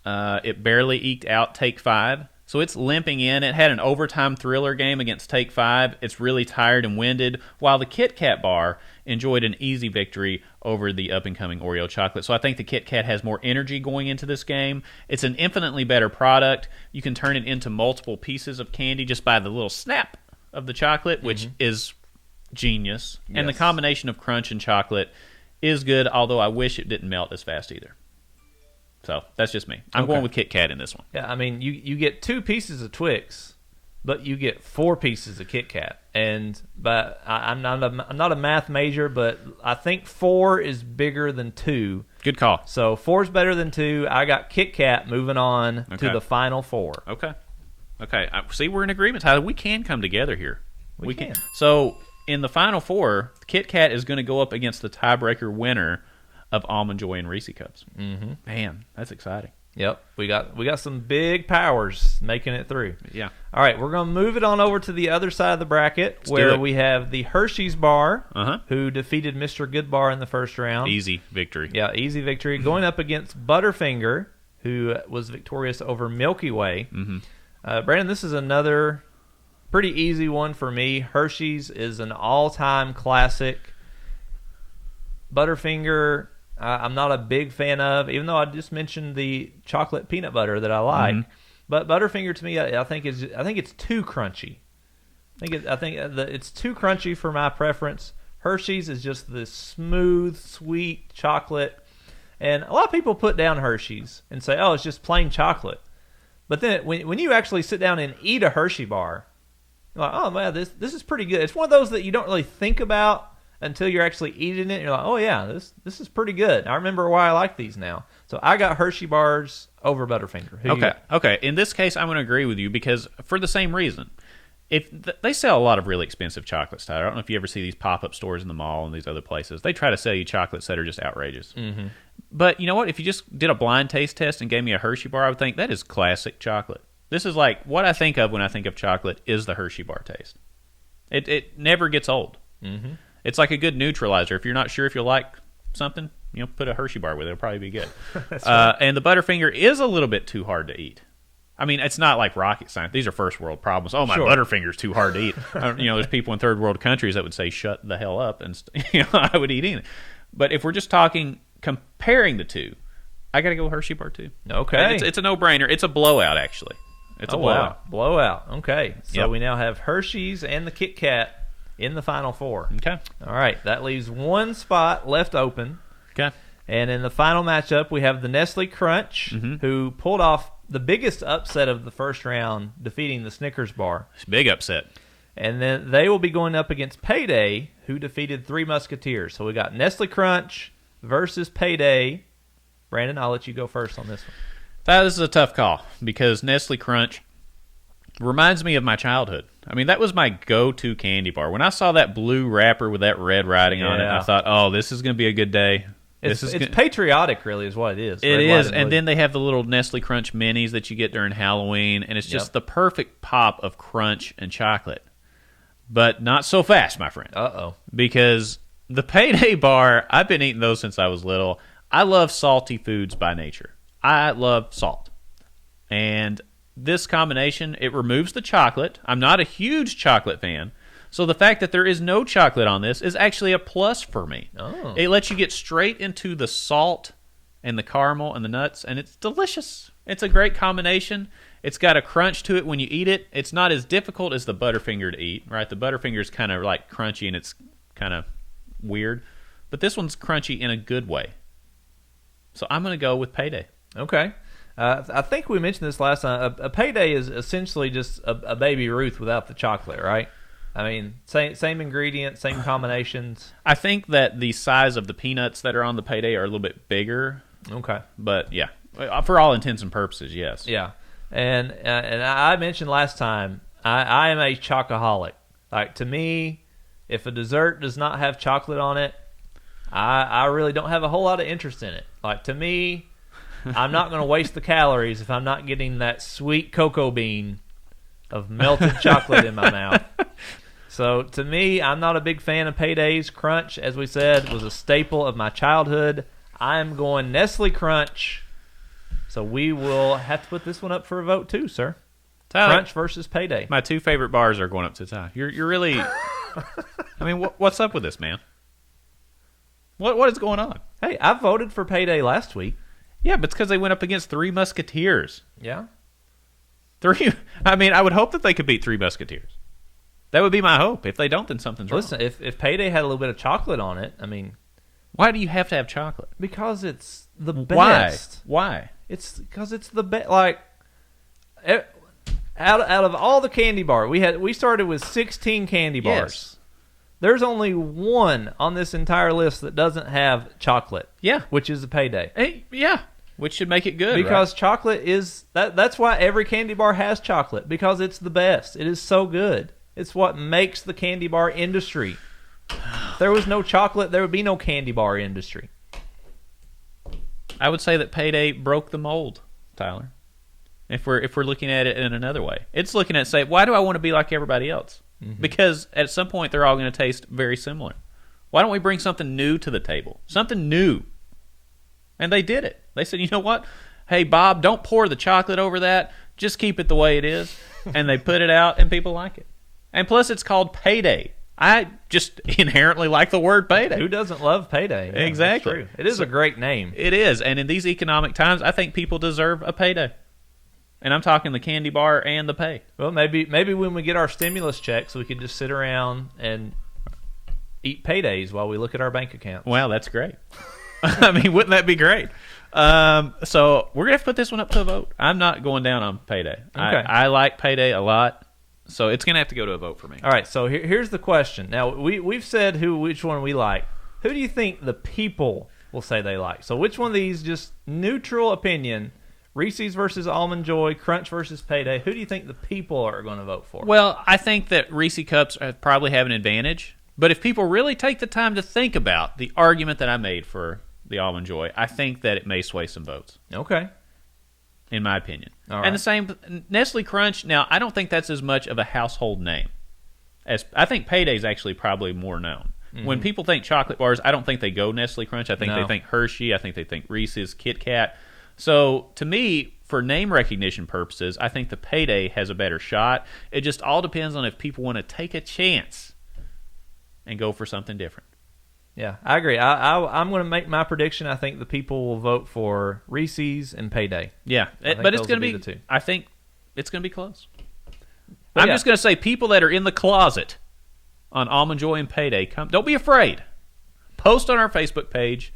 It barely eked out Take 5. So it's limping in. It had an overtime thriller game against Take 5. It's really tired and winded, while the Kit Kat bar enjoyed an easy victory over the up-and-coming Oreo chocolate. So I think the Kit Kat has more energy going into this game. It's an infinitely better product. You can turn it into multiple pieces of candy just by the little snap of the chocolate, which is genius. Yes. And the combination of crunch and chocolate is good, although I wish it didn't melt as fast either. So that's just me. I'm going with Kit Kat in this one. Yeah, I mean, you get 2 pieces of Twix, but you get 4 pieces of Kit Kat. But I'm not a math major, but I think 4 is bigger than 2. Good call. So 4 is better than 2. I got Kit Kat moving on to the final 4. Okay. See, we're in agreement, Tyler. We can come together here. We can. So in the final 4, Kit Kat is going to go up against the tiebreaker winner of Almond Joy and Reese Cups. Man, that's exciting. Yep, we got some big powers making it through. Yeah. All right, we're going to move it on over to the other side of the bracket. Let's where we have the Hershey's bar, who defeated Mr. Good Bar in the first round. Easy victory. Yeah, easy victory. Going up against Butterfinger, who was victorious over Milky Way. Brandon, this is another pretty easy one for me. Hershey's is an all-time classic. Butterfinger, I'm not a big fan of, even though I just mentioned the chocolate peanut butter that I like. But Butterfinger to me, I think it's too crunchy. I think it's too crunchy for my preference. Hershey's is just this smooth, sweet chocolate, and a lot of people put down Hershey's and say, "Oh, it's just plain chocolate." But then when you actually sit down and eat a Hershey bar, you're like, "Oh man, this is pretty good." It's one of those that you don't really think about until you're actually eating it. You're like, oh yeah, this is pretty good. I remember why I like these now. So I got Hershey bars over Butterfinger. Okay. In this case, I'm going to agree with you because for the same reason. If they sell a lot of really expensive chocolates, Tyler. I don't know if you ever see these pop-up stores in the mall and these other places. They try to sell you chocolates that are just outrageous. But you know what? If you just did a blind taste test and gave me a Hershey bar, I would think that is classic chocolate. This is like what I think of when I think of chocolate is the Hershey bar taste. It never gets old. It's like a good neutralizer. If you're not sure if you'll like something, put a Hershey bar with it. It'll probably be good. Right. And the Butterfinger is a little bit too hard to eat. I mean, it's not like rocket science. These are first world problems. Oh, my Butterfinger's too hard to eat. There's people in third world countries that would say, shut the hell up, and I would eat anything. But if we're just comparing the two, I got to go Hershey bar too. Okay. It's a no-brainer. It's a blowout, actually. It's a blowout. Wow. Blowout. Okay. So we now have Hershey's and the Kit Kat in the Final Four. Okay. All right, that leaves one spot left open. Okay. And in the final matchup, we have the Nestle Crunch, who pulled off the biggest upset of the first round, defeating the Snickers bar. Big upset. And then they will be going up against Payday, who defeated Three Musketeers. So we got Nestle Crunch versus Payday. Brandon, I'll let you go first on this one. This is a tough call because Nestle Crunch reminds me of my childhood. I mean, that was my go-to candy bar. When I saw that blue wrapper with that red writing on it, I thought, oh, this is going to be a good day. It's patriotic, really, is what it is. It is, and then they have the little Nestle Crunch minis that you get during Halloween, and it's just the perfect pop of crunch and chocolate. But not so fast, my friend. Uh-oh. Because the Payday bar, I've been eating those since I was little. I love salty foods by nature. I love salt. And this combination, it removes the chocolate. I'm not a huge chocolate fan. So the fact that there is no chocolate on this is actually a plus for me. Oh. It lets you get straight into the salt and the caramel and the nuts, and it's delicious. It's a great combination. It's got a crunch to it when you eat it. It's not as difficult as the Butterfinger to eat, right? The Butterfinger is kind of like crunchy and it's kind of weird. But this one's crunchy in a good way. So I'm going to go with Payday. Okay. I think we mentioned this last time. A Payday is essentially just a Baby Ruth without the chocolate, right? I mean, same ingredients, same combinations. I think that the size of the peanuts that are on the Payday are a little bit bigger. Okay. But, yeah, for all intents and purposes, yes. Yeah. And I mentioned last time, I am a chocoholic. Like, to me, if a dessert does not have chocolate on it, I really don't have a whole lot of interest in it. Like, to me, I'm not going to waste the calories if I'm not getting that sweet cocoa bean of melted chocolate in my mouth. So, to me, I'm not a big fan of Payday's. Crunch, as we said, was a staple of my childhood. I'm going Nestle Crunch. So, we will have to put this one up for a vote, too, sir. Tyler, Crunch versus Payday. My two favorite bars are going up to the tie. You're really... I mean, what's up with this, man? What is going on? Hey, I voted for Payday last week. Yeah, but it's because they went up against Three Musketeers. Yeah. I mean, I would hope that they could beat Three Musketeers. That would be my hope. If they don't, then something's wrong. Listen, if Payday had a little bit of chocolate on it, I mean... Why do you have to have chocolate? Because it's the best. Why? It's because it's the best. Like, out of all the candy bars, we started with 16 candy bars. Yes. There's only one on this entire list that doesn't have chocolate. Yeah. Which is the Payday. Hey, yeah. Which should make it good, because right? Chocolate is... That's why every candy bar has chocolate. Because it's the best. It is so good. It's what makes the candy bar industry. If there was no chocolate, there would be no candy bar industry. I would say that Payday broke the mold, Tyler. If we're looking at it in another way. It's looking at, say, why do I want to be like everybody else? Mm-hmm. Because at some point they're all going to taste very similar. Why don't we bring something new to the table? Something new. And they did it. They said, you know what? Hey, Bob, don't pour the chocolate over that. Just keep it the way it is. And they put it out, and people like it. And plus, it's called Payday. I just inherently like the word payday. Who doesn't love Payday? Yeah, exactly. True. It is a great name. It is. And in these economic times, I think people deserve a payday. And I'm talking the candy bar and the pay. Well, maybe when we get our stimulus checks, we could just sit around and eat paydays while we look at our bank accounts. Wow, that's great. I mean, wouldn't that be great? So we're going to have to put this one up to a vote. I'm not going down on Payday. Okay. I like Payday a lot. So it's going to have to go to a vote for me. All right, so here's the question. Now, we've said which one we like. Who do you think the people will say they like? So which one of these, just neutral opinion, Reese's versus Almond Joy, Crunch versus Payday, who do you think the people are going to vote for? Well, I think that Reese Cups probably have an advantage. But if people really take the time to think about the argument that I made for the Almond Joy, I think that it may sway some votes. Okay. In my opinion. All right. And the same, Nestle Crunch, now, I don't think that's as much of a household name. I think Payday's actually probably more known. Mm-hmm. When people think chocolate bars, I don't think they go Nestle Crunch. I think they think Hershey. I think they think Reese's, Kit Kat. So, to me, for name recognition purposes, I think the Payday has a better shot. It just all depends on if people want to take a chance and go for something different. Yeah, I agree. I'm going to make my prediction. I think the people will vote for Reese's and Payday. Yeah, but it's going to be the two. I think it's going to be close. But I'm just going to say people that are in the closet on Almond Joy and Payday. Don't be afraid. Post on our Facebook page.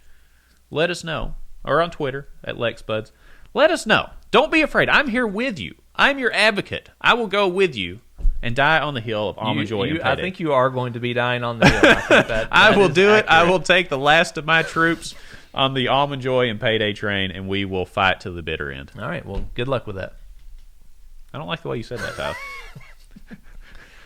Let us know. Or on Twitter at LexBuds. Let us know. Don't be afraid. I'm here with you. I'm your advocate. I will go with you and die on the hill of Almond Joy and Payday. I think you are going to be dying on the hill. I think I will do it. I will take the last of my troops on the Almond Joy and Payday train, and we will fight to the bitter end. All right. Well, good luck with that. I don't like the way you said that, Tyler.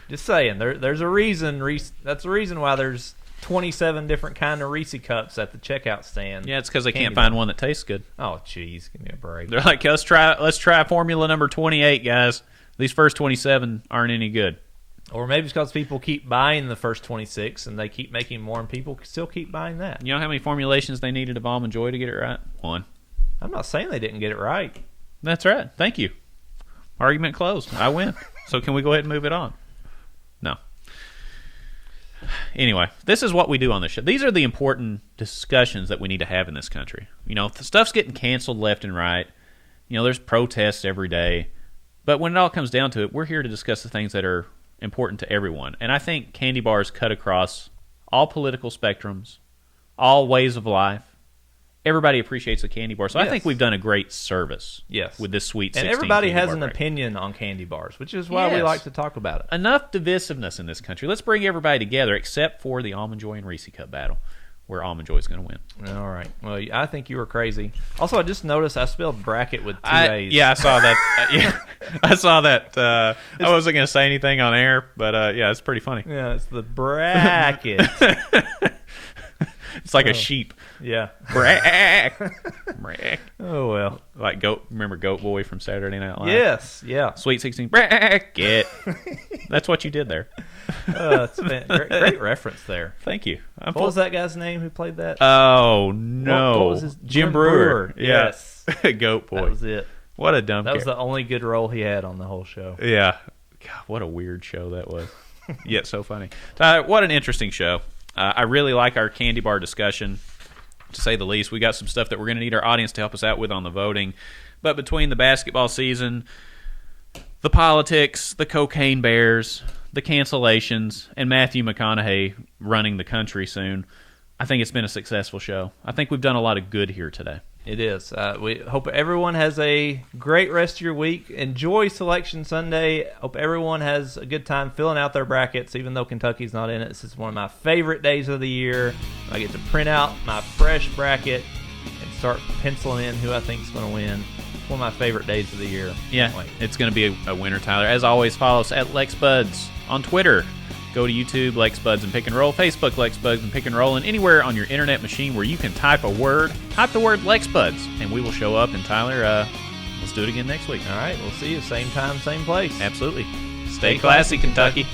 Just saying. There's a reason. That's the reason why there's 27 different kind of Reese cups at the checkout stand. Yeah, it's because they can't find one that tastes good. Oh, jeez. Give me a break. They're like, let's try formula number 28, guys. These first 27 aren't any good. Or maybe it's because people keep buying the first 26 and they keep making more and people still keep buying that. You know how many formulations they needed of Almond Joy to get it right? 1. I'm not saying they didn't get it right. That's right. Thank you. Argument closed. I win. So can we go ahead and move it on? No. Anyway, this is what we do on this show. These are the important discussions that we need to have in this country. You know, the stuff's getting canceled left and right. You know, there's protests every day. But when it all comes down to it, we're here to discuss the things that are important to everyone. And I think candy bars cut across all political spectrums, all ways of life. Everybody appreciates a candy bar. So yes. I think we've done a great service with this Sweet 16 And everybody has an bracket. Opinion on candy bars, which is why we like to talk about it. Enough divisiveness in this country. Let's bring everybody together except for the Almond Joy and Reese Cup battle, where Almond Joy is going to win. All right. Well, I think you were crazy. Also, I just noticed I spelled bracket with 2 A's. Yeah, I saw that. I saw that. I wasn't going to say anything on air, but yeah, it's pretty funny. Yeah, it's the bracket. It's like a sheep. Yeah. Brack. Oh, well. Like remember Goat Boy from Saturday Night Live? Yes, yeah. Sweet 16. Bracket. That's what you did there. It's great reference there. Thank you. What was that guy's name who played that? Oh, no. What was his Jim Brewer. Yes. Goat Boy. That was it. What a dumb That was the only good role he had on the whole show. Yeah. God, what a weird show that was. Yet so funny. What an interesting show. I really like our candy bar discussion, to say the least. We got some stuff that we're going to need our audience to help us out with on the voting. But between the basketball season, the politics, the cocaine bears, the cancellations, and Matthew McConaughey running the country soon, I think it's been a successful show. I think we've done a lot of good here today. It is. We hope everyone has a great rest of your week. Enjoy Selection Sunday. Hope everyone has a good time filling out their brackets, even though Kentucky's not in it. This is one of my favorite days of the year. I get to print out my fresh bracket and start penciling in who I think is going to win. It's one of my favorite days of the year. Yeah, it's going to be a winner, Tyler. As always, follow us at LexBuds on Twitter. Go to YouTube, LexBuds and Pick and Roll, Facebook, LexBuds and Pick and Roll, and anywhere on your internet machine where you can type the word LexBuds, and we will show up. And Tyler, let's do it again next week. All right, we'll see you same time, same place. Absolutely. Stay classy, Kentucky.